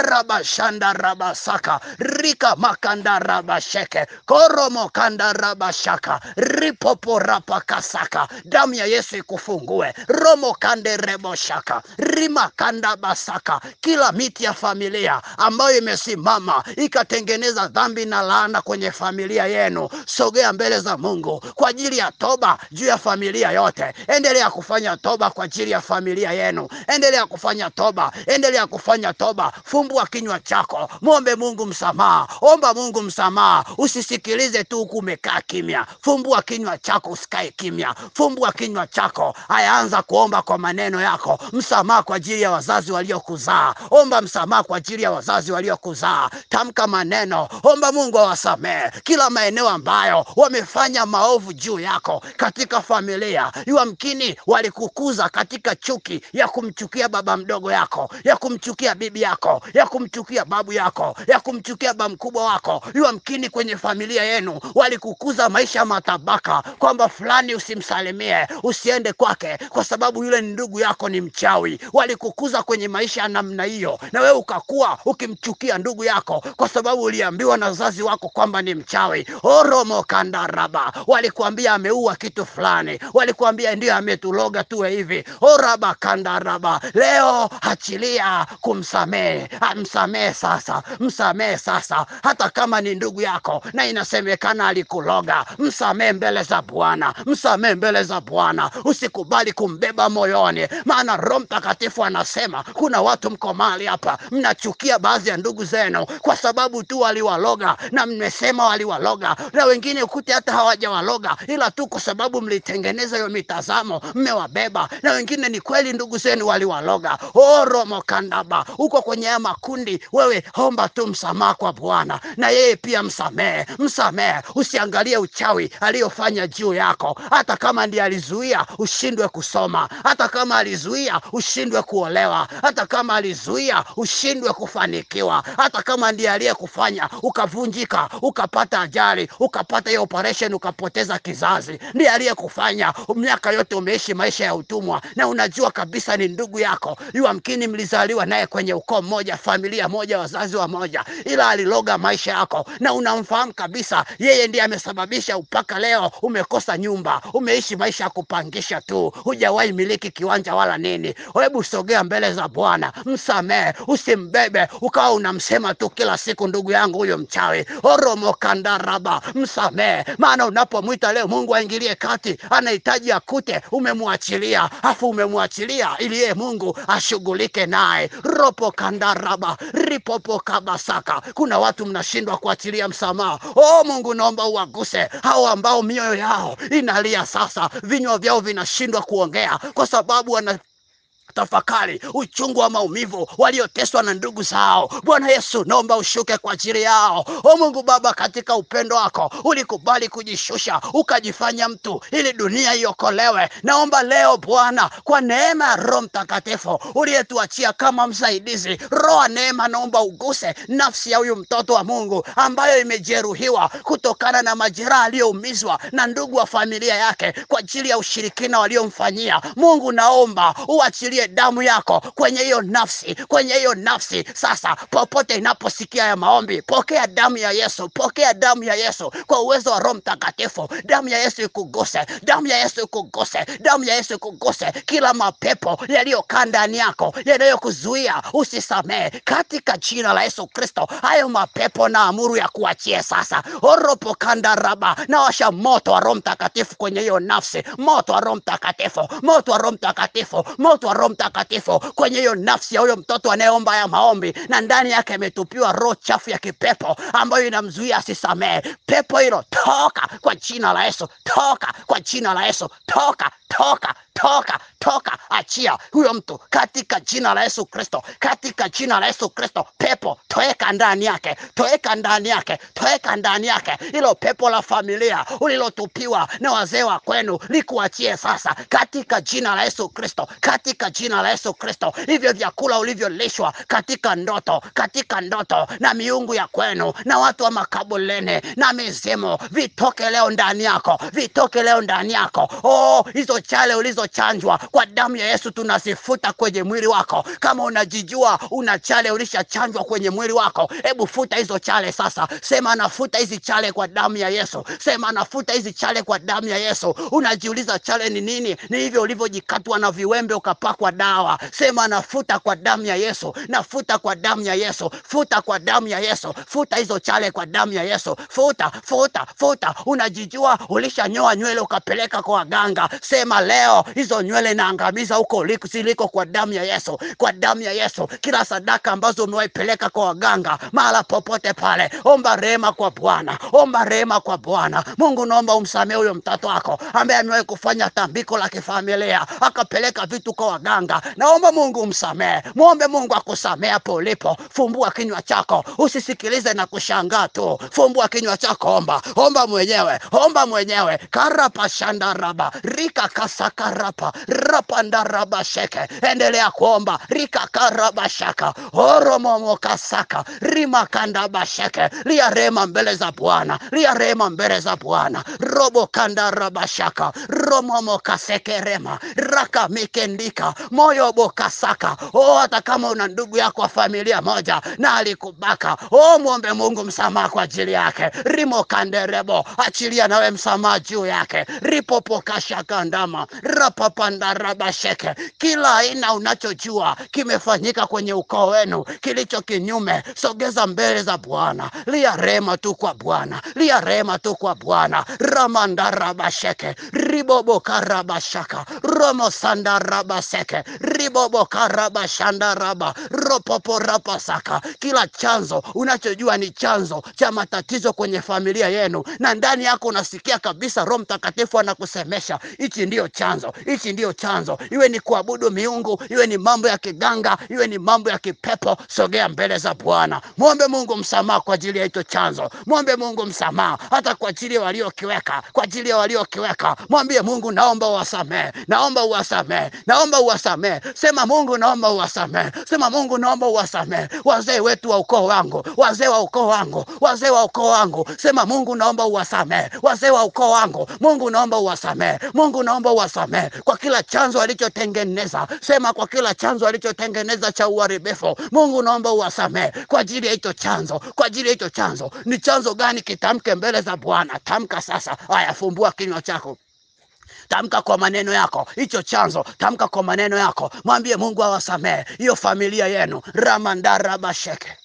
Karabashanda rabasaka, rika makanda rabasheke, koromo kanda rabashaka, ripopo rapakasaka. Damu ya Yesu ikufungue. Romo kande reboshaka, rima kanda basaka. Kila miti ya familia ambayo imesimama ikatengeneza dhambi na laana kwenye familia yenu, sogea mbele za Mungu kwa ajili ya toba juu ya familia yote. Endelea kufanya toba kwa ajili ya familia yenu, endelea kufanya toba, endelea kufanya toba. Fumbua kinywa chako, muombe Mungu msamaha, omba Mungu msamaha. Usisikilize tu huku umekaa kimya. Fumbua kinywa chako, usikae kimya. Fumbua kinywa chako, ayaanza kuomba kwa maneno yako. Msamaha kwa ajili ya wazazi waliokuzaa, omba msamaha kwa ajili ya wazazi waliokuzaa. Tamka maneno, omba Mungu awasamehe kila maeneo ambayo wamefanya maovu juu yako katika familia. Yamkini walikukuza katika chuki ya kumchukia baba mdogo yako, ya kumchukia bibi yako, ya kumchukia babu yako, ya kumchukia baba mkubwa wako. Yamkini kwenye familia yenu walikukuza maisha matabaka, kwamba fulani usimsalimie, usiende kwake kwa sababu yule ni ndugu yako, ni mchawi. Walikukuza kwenye maisha ya namna hiyo, na wewe ukakuwa ukimchukia ndugu yako kwa sababu uliambiwa na wazazi wako kwamba ni mchawi. Oromo kandaraba, walikuambia ameua kitu fulani, walikuambia ndio ametuloga tuwe hivi. Oraba kandaraba, leo achilia kumsamehe. Msamehe sasa, msamehe sasa, hata kama ni ndugu yako na inasemekana alikuloga. Msamehe mbele za Bwana, msamehe mbele za Bwana. Usikubali kumbeba moyoni, maana Roho Mtakatifu anasema kuna watu mko mahali hapa mnachukia baadhi ya ndugu zenu kwa sababu tu waliwaloga, na mmesema waliwaloga, na wengine ukute hata hawajawaloga, ila tu kwa sababu mlitengeneza hiyo mitazamo mmewabeba, na wengine ni kweli ndugu zenu waliwaloga. Oromo kandaba, uko kwenye haya makundi, wewe omba tu msamaha kwa Bwana, na yeye pia msamehe. Msamehe, usiangalie uchawi aliyofanya juu yako. Hata kama ndiye alizuia ushindwe kusoma, hata kama alizuia ushindwe kuolewa, hata kama alizuia ushindwe kufanikiwa, hata kama ndiye aliyekufanya ukavunjika, ukapata ajali, ukapata hiyo operation, ukapoteza kizazi, ndiye aliyekufanya miaka yote umeishi maisha ya utumwa, na unajua kabisa ni ndugu yako. Yamkini mlizaliwa naye kwenye ukoo mmoja, familia moja, wazazi wa moja, ila aliloga maisha yako, na unamfahamu kabisa yeye ndiye amesababisha mpaka leo umekosa nyumba, umeishi maisha ya kupangisha tu, hujawahi miliki kiwanja wala nini. Hebu sogea mbele za Bwana, msamehe. Usimbebe ukawa unamsema tu kila siku, ndugu yangu huyo mchawi. Oromo kandaraba, msamehe. Maana unapomwita leo Mungu aingilie kati, anahitaji akute umemwachilia, afu umemwachilia ili yeye Mungu ashughulike naye. Ropo kandaraba, ripopo kabasaka. Kuna watu mnashindwa kuachilia msamaha. Mungu naomba uwaguse hao ambao mioyo yao inalia sasa, vinywa vyao vinashindwa kuongea kwa sababu tafakari uchungu wa maumivu walioteswa na ndugu zao. Bwana Yesu, naomba ushuke kwa ajili yao. O Mungu Baba, katika upendo wako ulikubali kujishusha, ukajifanya mtu ili dunia iokolewe. Naomba leo Bwana, kwa neema ya Roho Mtakatifu uliyetuachia kama msaidizi, Roho neema, naomba uguse nafsi ya huyu mtoto wa Mungu ambayo imejeruhiwa kutokana na majeraha aliyoumizwa na ndugu wa familia yake kwa ajili ya ushirikina waliomfanyia. Mungu, naomba uachilie damu yako kwenye hiyo nafsi, kwenye hiyo nafsi. Sasa popote inaposikia ya maombi, pokea damu ya Yesu, pokea damu ya Yesu kwa uwezo wa Roho Mtakatifu. Damu ya Yesu ikuguse, damu ya Yesu ikuguse, damu ya Yesu ikuguse. Kila mapepo yaliyokaa ndani yako yanayokuzuia usisamehe, katika jina la Yesu Kristo, hayo mapepo na amuru ya kuachie sasa. Oropo kanda raba, na washa moto wa Roho Mtakatifu kwenye hiyo nafsi, moto wa Roho Mtakatifu, moto wa Roho Mtakatifu, moto wa Roho Mtakatifu kwenye hiyo nafsi ya huyo mtoto anayeomba ya maombi, na ndani yake imetupiwa roho chafu ya kipepo ambayo inamzuia asisamehe. Pepo hilo toka kwa jina la Yesu, toka kwa jina la Yesu, toka, toka, toka, toka. Achia huyo mtu katika jina la Yesu Kristo, katika jina la Yesu Kristo. Pepo toeka ndani yake, toeka ndani yake, toeka ndani yake. Hilo pepo la familia ulilotupiwa na wazee wa kwenu likuachie sasa, katika jina la Yesu Kristo, katika jina la Yesu Kristo. Hivyo vyakula ulivyolishwa katika ndoto na miungu ya kwenu na watu wa makabuleni na mizimu, vitoke leo ndani yako, vitoke leo ndani yako. Oh, hizo chale ulizochanjwa kwa damu ya Yesu tunazifuta kwenye mwili wako. Kama unajijua una chale ulishachanjwa kwenye mwili wako, hebu futa hizo chale sasa. Sema nafuta hizi chale kwa damu ya Yesu. Sema nafuta hizi chale kwa damu ya Yesu. Unajiuliza chale ni nini? Ni hivyo ulivyojikatwa na viwembe ukapakwa dawa. Sema nafuta kwa damu ya Yesu, nafuta kwa damu ya Yesu, futa kwa damu ya Yesu, futa hizo chale kwa damu ya Yesu, futa, futa, futa. Unajijua ulishanyoa nywele ukapeleka kwa waganga. Sema leo hizo nywele naangamiza huko ziliko kwa damu ya Yesu, kwa damu ya Yesu. Kila sadaka ambazo umewaipeleka kwa waganga, mahala popote pale, omba rehema kwa Bwana, omba rehema kwa Bwana. Mungu, naomba umsamehe huyo mtoto wako ambaye amewahi kufanya tambiko la kifamilia akapeleka vitu kwa waganga. Naomba Mungu umsamehe, muombe Mungu akusamehe hapo ulipo. Fumbua kinywa chako, usisikilize na kushangaa tu. Fumbua kinywa chako, omba, omba mwenyewe, omba mwenyewe. Karapa shandaraba, rika kasakarapa, rapandaraba sheke. Endelea kuomba, rika karaba shaka, oromomo kasaka, rima kandaba sheke. Lia rema mbele za Bwana, lia rema mbele za Bwana. Robo kandaraba shaka, romomo kaseke rema, raka mikendika, moyo bokasaka. Oh, hata kama una ndugu yako wa familia moja na alikubaka, oh, muombe Mungu msamaha kwa ajili yake. Rimo kanderebo, achilia nawe msamaha juu yake. Ripopo kashakandama, rapapandaraba sheke. Kila aina unachojua kimefanyika kwenye ukoo wenu kilicho kinyume, sogeza mbele za Bwana. Lia rehema tu kwa Bwana, lia rehema tu kwa Bwana. Ramandaraba sheke, ribobo karaba shaka, romo sandaraba seke, ribobo karaba shandaraba, ropopo rapa saka. Kila chanzo unachojua ni chanzo cha matatizo kwenye familia yenu, na ndani yako unasikia kabisa Roho Mtakatifu anakusemesha, hichi ndio chanzo, hichi ndio chanzo. Iwe ni kuabudu miungu, iwe ni mambo ya kiganga, iwe ni mambo ya kipepo, sogea mbele za Bwana. Muombe Mungu msamaha kwa ajili ya hicho chanzo. Muombe Mungu msamaha hata kwa ajili ya waliokiweka, kwa ajili ya waliokiweka. Mwambie Mungu, naomba uwasamehe, naomba uwasamehe, naomba uwasamehe. Sema Mungu, naomba uwasamehe. Sema Mungu, naomba uwasamehe wazee wetu wa ukoo wangu, wazee wa ukoo wangu, wazee wa ukoo wangu. Sema Mungu, naomba uwasamehe wazee wa ukoo wangu. Mungu, naomba uwasamehe. Mungu, naomba uwasamehe kwa kila chanzo alichotengeneza. Sema kwa kila chanzo alichotengeneza cha uharibifu. Mungu, naomba uwasamehe kwa ajili ya hicho chanzo, kwa ajili ya hicho chanzo. Ni chanzo gani? Kitamke mbele za Bwana. Tamka sasa. Haya, fumbua kinywa chako. Tamka kwa maneno yako hicho chanzo, tamka kwa maneno yako. Mwambie Mungu awasamehe hiyo familia yenu. Ramandaraba sheke.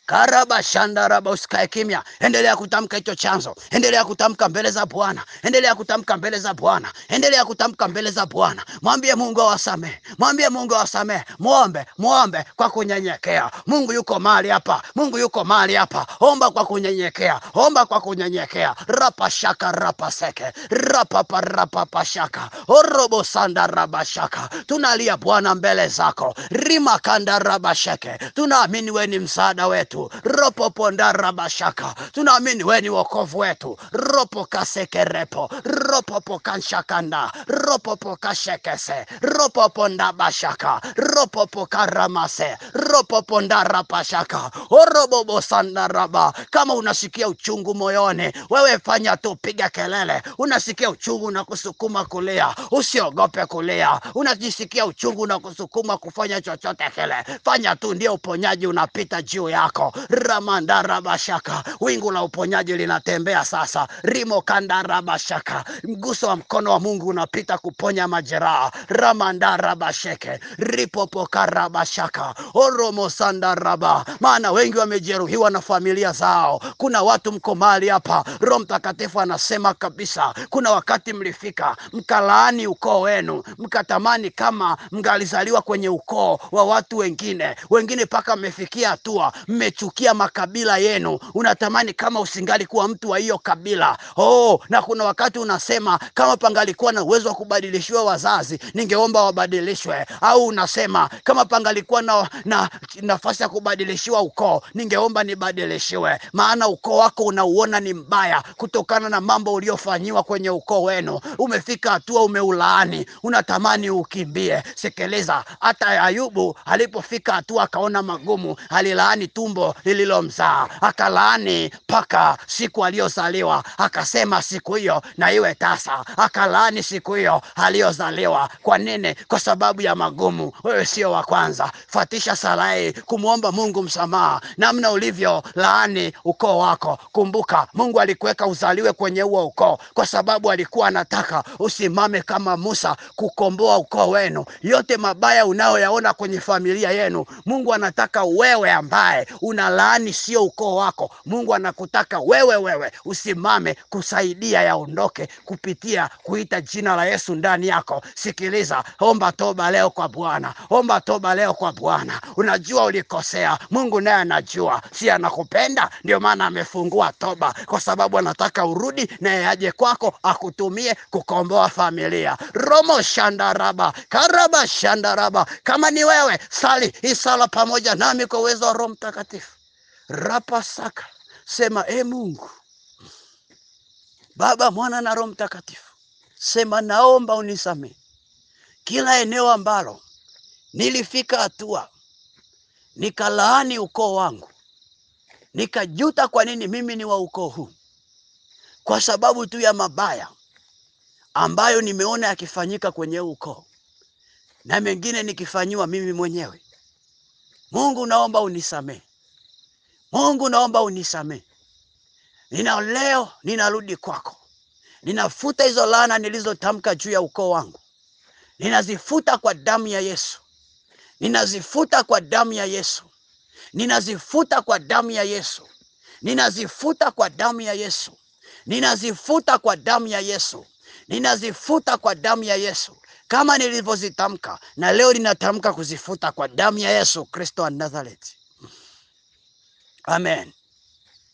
Karaba shanda raba, usikae kimya. Endelea kutamka hicho chanzo. Endelea kutamka mbele za Bwana. Endelea kutamka mbele za Bwana. Endelea kutamka mbele za Bwana. Mwambie Mungu awasamehe. Mwambie Mungu awasamehe. Muombe kwa kunyenyekea. Mungu yuko mahali hapa. Mungu yuko mahali hapa. Omba kwa kunyenyekea. Omba kwa kunyenyekea. Rapa shaka rapa seke. Rapa pashaka. Orobo sanda raba shaka. Tunalia Bwana mbele zako. Rima kanda raba sheke. Tunaamini wewe ni msaada wetu. Ropo ponda rabashaka. Tunaamini wewe ni wokovu wetu. Ropo kaseke repo. Ropo pokanshakanda. Ropo pokashekese. Ropo ponda bashaka. Ropo pokaramase. Ropo ponda rapashaka. Orobo bosanda raba. Kama unasikia uchungu moyoni, wewe fanya tu, piga kelele. Unasikia uchungu na kusukuma kulia, usiogope kulia. Unajisikia uchungu na kusukuma kufanya chochote kile, fanya tu, ndio uponyaji unapita juu yako. Ramandara bashaka, wingu la uponyaji linatembea sasa. Rimo kandara bashaka, mguso wa mkono wa Mungu unapita kuponya majeraha. Ramandara basheke, ripopokara bashaka, oromo sandaraba. Maana wengi wamejeruhiwa na familia zao. Kuna watu mko mahali hapa, Roho Mtakatifu anasema kabisa, kuna wakati mlifika mkalaani ukoo wenu, mkatamani kama mngalizaliwa kwenye ukoo wa watu wengine paka mmefikia hatua mmechukia makabila yenu. Unatamani kama usingali kuwa mtu wa hiyo kabila. Na kuna wakati unasema kama pangalikuwa na uwezo wa kubadilishiwa wazazi, ningeomba wabadilishwe. Au unasema kama pangalikuwa na nafasi ya kubadilishiwa ukoo, ningeomba nibadilishiwe. Maana ukoo wako unauona ni mbaya kutokana na mambo uliofanyiwa kwenye ukoo wenu. Umefika hatua umeulaani, unatamani ukimbie. Sikiliza, hata Ayubu alipofika hatua akaona magumu, alilaani tumbo lililomzaa, akalaani paka siku aliyozaliwa, akasema siku hiyo na iwe tasa. Akalaani siku hiyo aliyozaliwa. Kwa nini? Kwa sababu ya magumu. Wewe sio wa kwanza. Fatisha sarai kumuomba Mungu msamaha namna ulivyo laani ukoo wako. Kumbuka Mungu alikuweka uzaliwe kwenye huo ukoo kwa sababu alikuwa anataka usimame kama Musa kukomboa ukoo wenu. Yote mabaya unayoyaona kwenye familia yenu, Mungu anataka wewe ambaye unalaani sio ukoo wako, Mungu anakutaka wewe usimame kusaidia yaondoke kupitia kuita jina la Yesu ndani yako. Sikiliza, omba toba leo kwa Bwana. Omba toba leo kwa Bwana. Unajua ulikosea, Mungu naye anajua, si anakupenda? Ndio maana amefungua toba, kwa sababu anataka urudi naye aje kwako akutumie kukomboa familia. Romo shandaraba, karaba shandaraba. Kama ni wewe, sali hii sala pamoja nami kwa uwezo wa Roho Mtakatifu. Rapa saka, sema Mungu Baba, Mwana na Roho Mtakatifu, sema naomba unisamehe kila eneo ambalo nilifika hatua nikalaani ukoo wangu, nikajuta kwa nini mimi ni wa ukoo huu, kwa sababu tu ya mabaya ambayo nimeona yakifanyika kwenye ukoo na mengine nikifanyiwa mimi mwenyewe. Mungu naomba unisamehe. Mungu naomba unisamehe. Leo ninarudi kwako. Ninafuta hizo laana nilizotamka juu ya ukoo wangu. Ninazifuta kwa damu ya Yesu. Ninazifuta kwa damu ya Yesu. Ninazifuta kwa damu ya Yesu. Ninazifuta kwa damu ya Yesu. Ninazifuta kwa damu ya Yesu. Ninazifuta kwa damu ya Yesu. Kama nilivyozitamka, na leo ninatamka kuzifuta kwa damu ya Yesu Kristo wa Nazareti. Amen.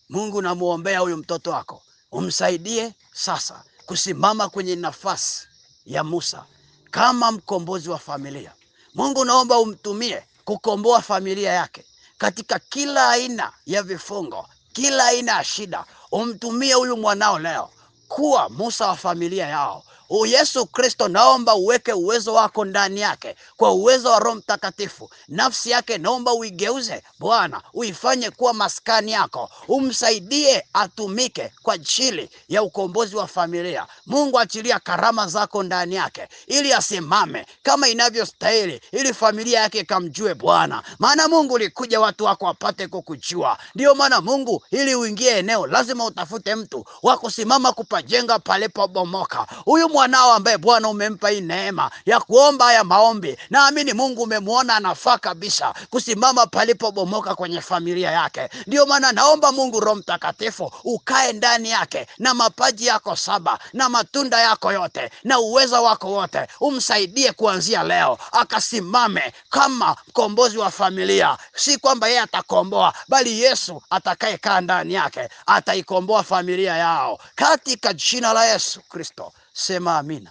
Mungu namuombea huyu mtoto wako, umsaidie sasa kusimama kwenye nafasi ya Musa kama mkombozi wa familia. Mungu naomba umtumie kukomboa familia yake katika kila aina ya vifungo, kila aina ya shida. Umtumie huyu mwanao leo kuwa Musa wa familia yao. Yesu Kristo, naomba uweke uwezo wako ndani yake kwa uwezo wa Roho Mtakatifu. Nafsi yake naomba uigeuze Bwana, uifanye kuwa maskani yako. Umsaidie atumike kwa ajili ya ukombozi wa familia. Mungu, achilia karama zako ndani yake ili asimame kama inavyostahili, ili familia yake kamjue Bwana. Maana Mungu ulikuja watu wako wapate kukujua. Ndio maana Mungu, ili uingie eneo lazima utafute mtu wa kusimama kupajenga palipobomoka. Huyu mwanao ambaye Bwana umempa hii neema ya kuomba haya maombi, naamini Mungu umemwona anafaa kabisa kusimama palipobomoka kwenye familia yake. Ndio maana naomba Mungu Roho Mtakatifu ukae ndani yake na mapaji yako 7 na matunda yako yote na uweza wako wote, umsaidie kuanzia leo akasimame kama mkombozi wa familia. Si kwamba yeye atakomboa, bali Yesu atakayekaa ndani yake ataikomboa familia yao, katika jina la Yesu Kristo. Sema amina.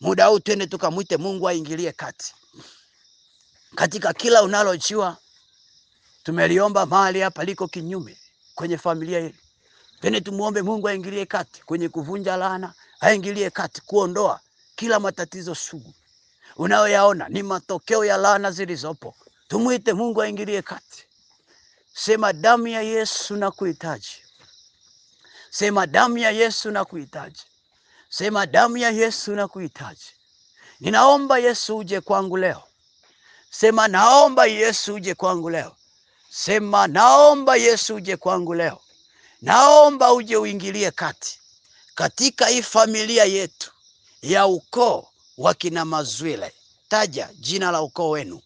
Muda huu twende tukamwite Mungu aingilie kati katika kila unalojua tumeliomba mahali hapa liko kinyume kwenye familia yetu. Twende tumuombe Mungu aingilie kati kwenye kuvunja laana, aingilie kati kuondoa kila matatizo sugu unayoyaona ni matokeo ya laana zilizopo. Tumuite Mungu aingilie kati. Sema damu ya Yesu na kuhitaji. Sema damu ya Yesu na kuhitaji. Sema damu ya Yesu na kuhitaji. Ninaomba Yesu uje kwangu leo. Sema naomba Yesu uje kwangu leo. Sema naomba Yesu uje kwangu leo. Naomba uje uingilie kati katika hii familia yetu ya ukoo wa kina Mazwile. Taja jina la ukoo wenu.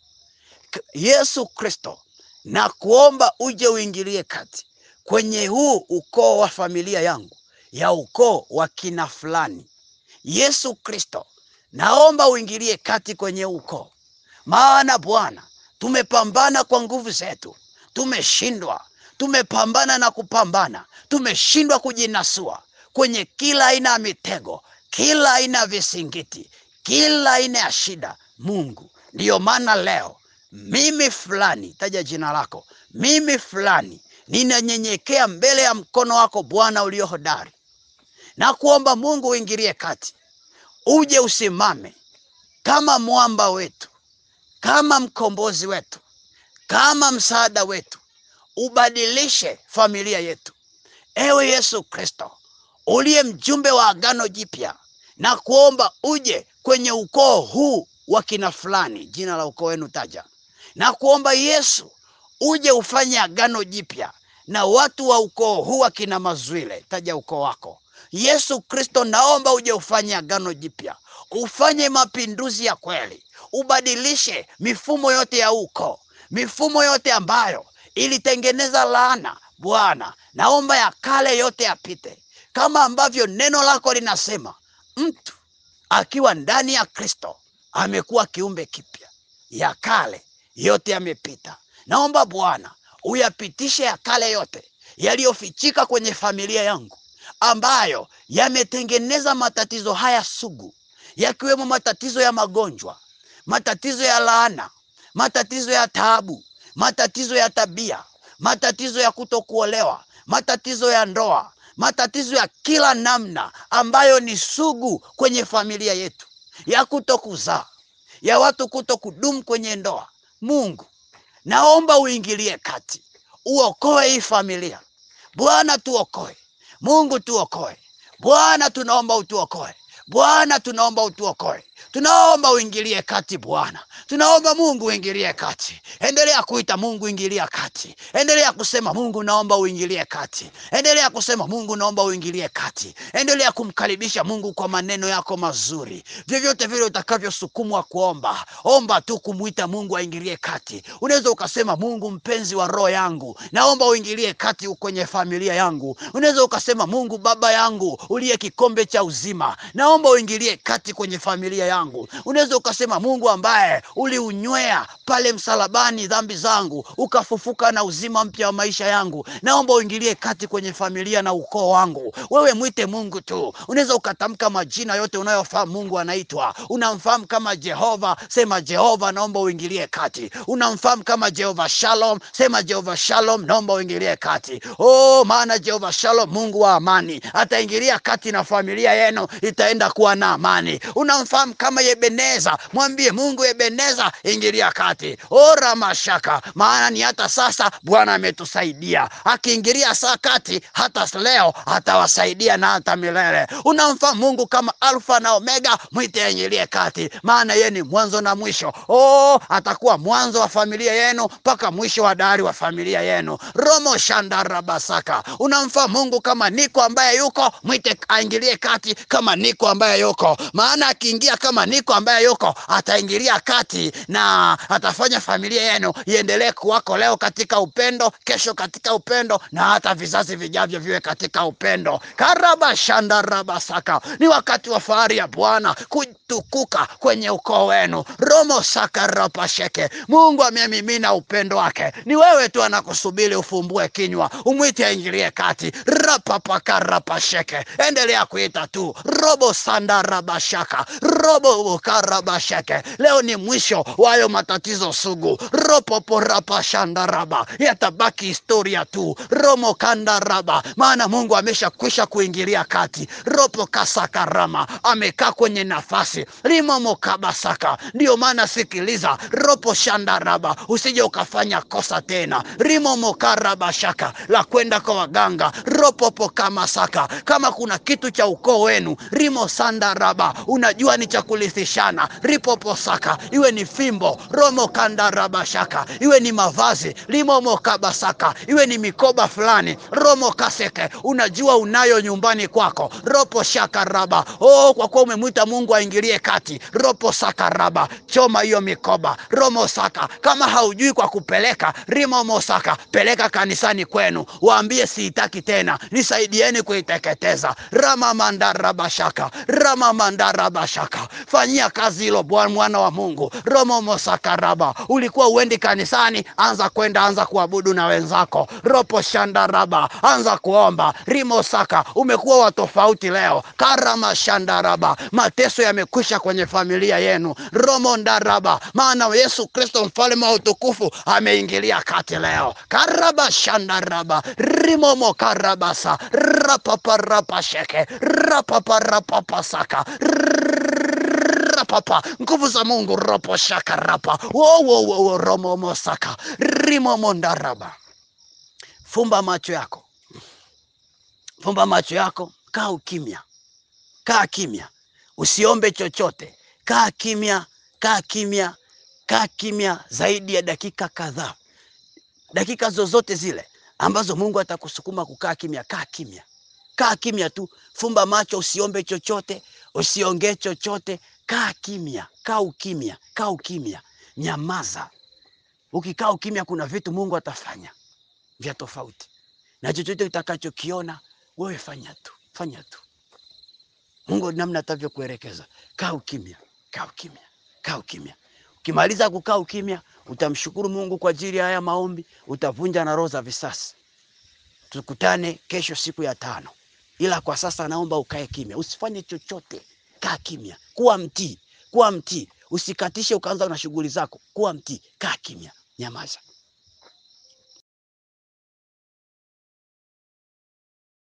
Yesu Kristo, na kuomba uje uingilie kati kwenye huu ukoo wa familia yangu ya ukoo wa kina fulani. Yesu Kristo, naomba uingilie kati kwenye ukoo. Maana Bwana, tumepambana kwa nguvu zetu, tumeshindwa. Tumepambana na kupambana, tumeshindwa kujinasua kwenye kila aina ya mitego, kila aina ya visingiti, kila aina ya shida. Mungu, ndiyo maana leo mimi fulani, taja jina lako, mimi fulani ninanyenyekea mbele ya mkono wako Bwana ulio hodari, na kuomba Mungu uingilie kati, uje usimame kama mwamba wetu, kama mkombozi wetu, kama msaada wetu, ubadilishe familia yetu. Ewe Yesu Kristo, uliye mjumbe wa agano jipya, na kuomba uje kwenye ukoo huu wa kina fulani, jina la ukoo wenu taja. Na kuomba Yesu uje ufanye agano jipya na watu wa ukoo huu wa kina Mazwile, taja ukoo wako. Yesu Kristo, naomba uje ufanye agano jipya, ufanye mapinduzi ya kweli, ubadilishe mifumo yote ya ukoo, mifumo yote ambayo ilitengeneza laana. Bwana, naomba ya kale yote yapite, kama ambavyo neno lako linasema, mtu akiwa ndani ya Kristo amekuwa kiumbe kipya, ya kale yote yamepita. Naomba Bwana uyapitishe ya kale yote yaliyofichika kwenye familia yangu, ambayo yametengeneza matatizo haya sugu, yakiwemo matatizo ya magonjwa, matatizo ya laana, matatizo ya taabu, matatizo ya tabia, matatizo ya kutokuolewa, matatizo ya ndoa, matatizo ya kila namna ambayo ni sugu kwenye familia yetu, ya kutokuzaa, ya watu kutokudumu kwenye ndoa. Mungu, naomba uingilie kati, uokoe hii familia. Bwana, tuokoe. Mungu, tuokoe. Bwana, tunaomba utuokoe. Bwana, tunaomba utuokoe. Tunaomba uingilie kati Bwana. Tunaomba Mungu uingilie kati. Endelea kuita Mungu ingilia kati. Endelea kusema Mungu naomba uingilie kati. Endelea kusema Mungu naomba uingilie kati. Endelea kumkaribisha Mungu kwa maneno yako mazuri. Vyovyote vile utakavyosukumwa kuomba, omba tu kumuita Mungu aingilie kati. Unaweza ukasema Mungu mpenzi wa roho yangu, naomba uingilie kati kwenye familia yangu. Unaweza ukasema Mungu baba yangu uliye kikombe cha uzima, naomba uingilie kati kwenye familia yangu. Unaweza ukasema Mungu ambaye uliunywea pale msalabani dhambi zangu, ukafufuka na uzima mpya wa maisha yangu, naomba uingilie kati kwenye familia na ukoo wangu. Wewe mwite Mungu tu. Unaweza ukatamka majina yote unayofahamu Mungu anaitwa. Unamfahamu kama Jehova, sema Jehova naomba uingilie kati. Unamfahamu kama Jehova Shalom, sema Jehova Shalom naomba uingilie kati. Oh, maana Jehova Shalom, Mungu wa amani, ataingilia kati na familia yenu itaenda kuwa na amani. Unamfahamu kama kama Ebeneza, mwambie Mungu, Ebeneza, ingilia kati. Ora mashaka, maana ni hata sasa Bwana ametusaidia. Akiingilia saa kati, hata leo atawasaidia na hata milele. Unamfahamu Mungu kama Alfa na Omega, mwite aingilie kati, maana yeye ni mwanzo na mwisho. Atakuwa mwanzo wa familia yenu mpaka mwisho wa dari wa familia yenu. Romo shandarabasaka. Unamfahamu Mungu kama Niko ambaye yuko, mwite aingilie kati kama Niko ambaye yuko, maana akiingia kama Niko ambaye yuko, ataingilia kati na atafanya familia yenu iendelee kuwako leo katika upendo, kesho katika upendo, na hata vizazi vijavyo viwe katika upendo. Karabashandarabasaka. Ni wakati wa fahari ya Bwana kutukuka kwenye ukoo wenu. Romo sakarapasheke. Mungu amemimina upendo wake, ni wewe tu anakusubiri ufumbue kinywa, umwite aingilie kati. Rapapakarapasheke. Endelea kuita tu. Robo sandarabashaka. Robo karabasheke. Leo ni mwisho wa hayo matatizo sugu. Ropoporapashandaraba. Yatabaki historia tu. Romo kandaraba. Maana Mungu ameshakwisha kuingilia kati. Ropo kasakarama. Amekaa kwenye nafasi. Rimomo kabasaka. Ndio maana sikiliza. Ropo shandaraba. Usije ukafanya kosa tena. Rimomo karabashaka. La kwenda kwa waganga. Ropopo kamasaka. Kama kuna kitu cha ukoo wenu, rimo sandaraba, unajua ni cha kulithishana, ripopo saka. Iwe ni fimbo, romo kandaraba shaka. Iwe ni mavazi, limomo kabasaka. Iwe ni mikoba fulani, romo kaseke, unajua unayo nyumbani kwako, ropo shaka raba. Kwa kuwa umemwita Mungu aingilie kati, ropo saka raba. Choma hiyo mikoba, romo saka. Kama haujui kwa kupeleka, rimomo saka, peleka kanisani kwenu, waambie siitaki tena, nisaidieni kuiteketeza. Rama mandarabashaka, rama mandarabashaka. Fanyia kazi hilo mwana wa Mungu. Romo mosakaraba. Ulikuwa uendi kanisani, anza kwenda, anza kuabudu na wenzako. Ropo shandaraba, anza kuomba. Rimo saka. Umekuwa wa tofauti leo. Karama shandaraba. Mateso yamekwisha kwenye familia yenu. Romo ndaraba, maana Yesu Kristo mfalme wa utukufu ameingilia kati leo. Karaba shandaraba. Rimo mokarabasa. Rapaparapasheke. Rapaparapapasaka. Rapapa. Nguvu za Mungu. Ropo shaka rapa. Romo mosaka. Rimo mondaraba. Fumba macho yako. Fumba macho yako. Kaa ukimya. Kaa kimya. Usiombe chochote. Kaa kimya. Kaa kimya. Kaa kimya zaidi ya dakika kadhaa. Dakika zozote zile ambazo Mungu atakusukuma kukaa kimya, kaa kimya. Kaa kimya tu. Fumba macho, usiombe chochote, usiongee chochote. Kaa kimya. Kaa ukimya. Kaa ukimya. Nyamaza. Ukikaa ukimya, kuna vitu Mungu atafanya vya tofauti. Na chochote utakachokiona, wewe fanya tu. Fanya tu. Mungu namna atavyokuelekeza. Kaa ukimya. Kaa ukimya. Kaa ukimya. Ukimaliza kukaa ukimya, utamshukuru Mungu kwa ajili ya haya maombi, utavunja na roho za visasi. Tukutane kesho siku ya 5. Ila kwa sasa naomba ukae kimya. Usifanye chochote. Kaa kimya. Kuwa mtii. Kuwa mtii. Usikatishe ukaanza na shughuli zako. Kuwa mtii. Kaa kimya. Nyamaza.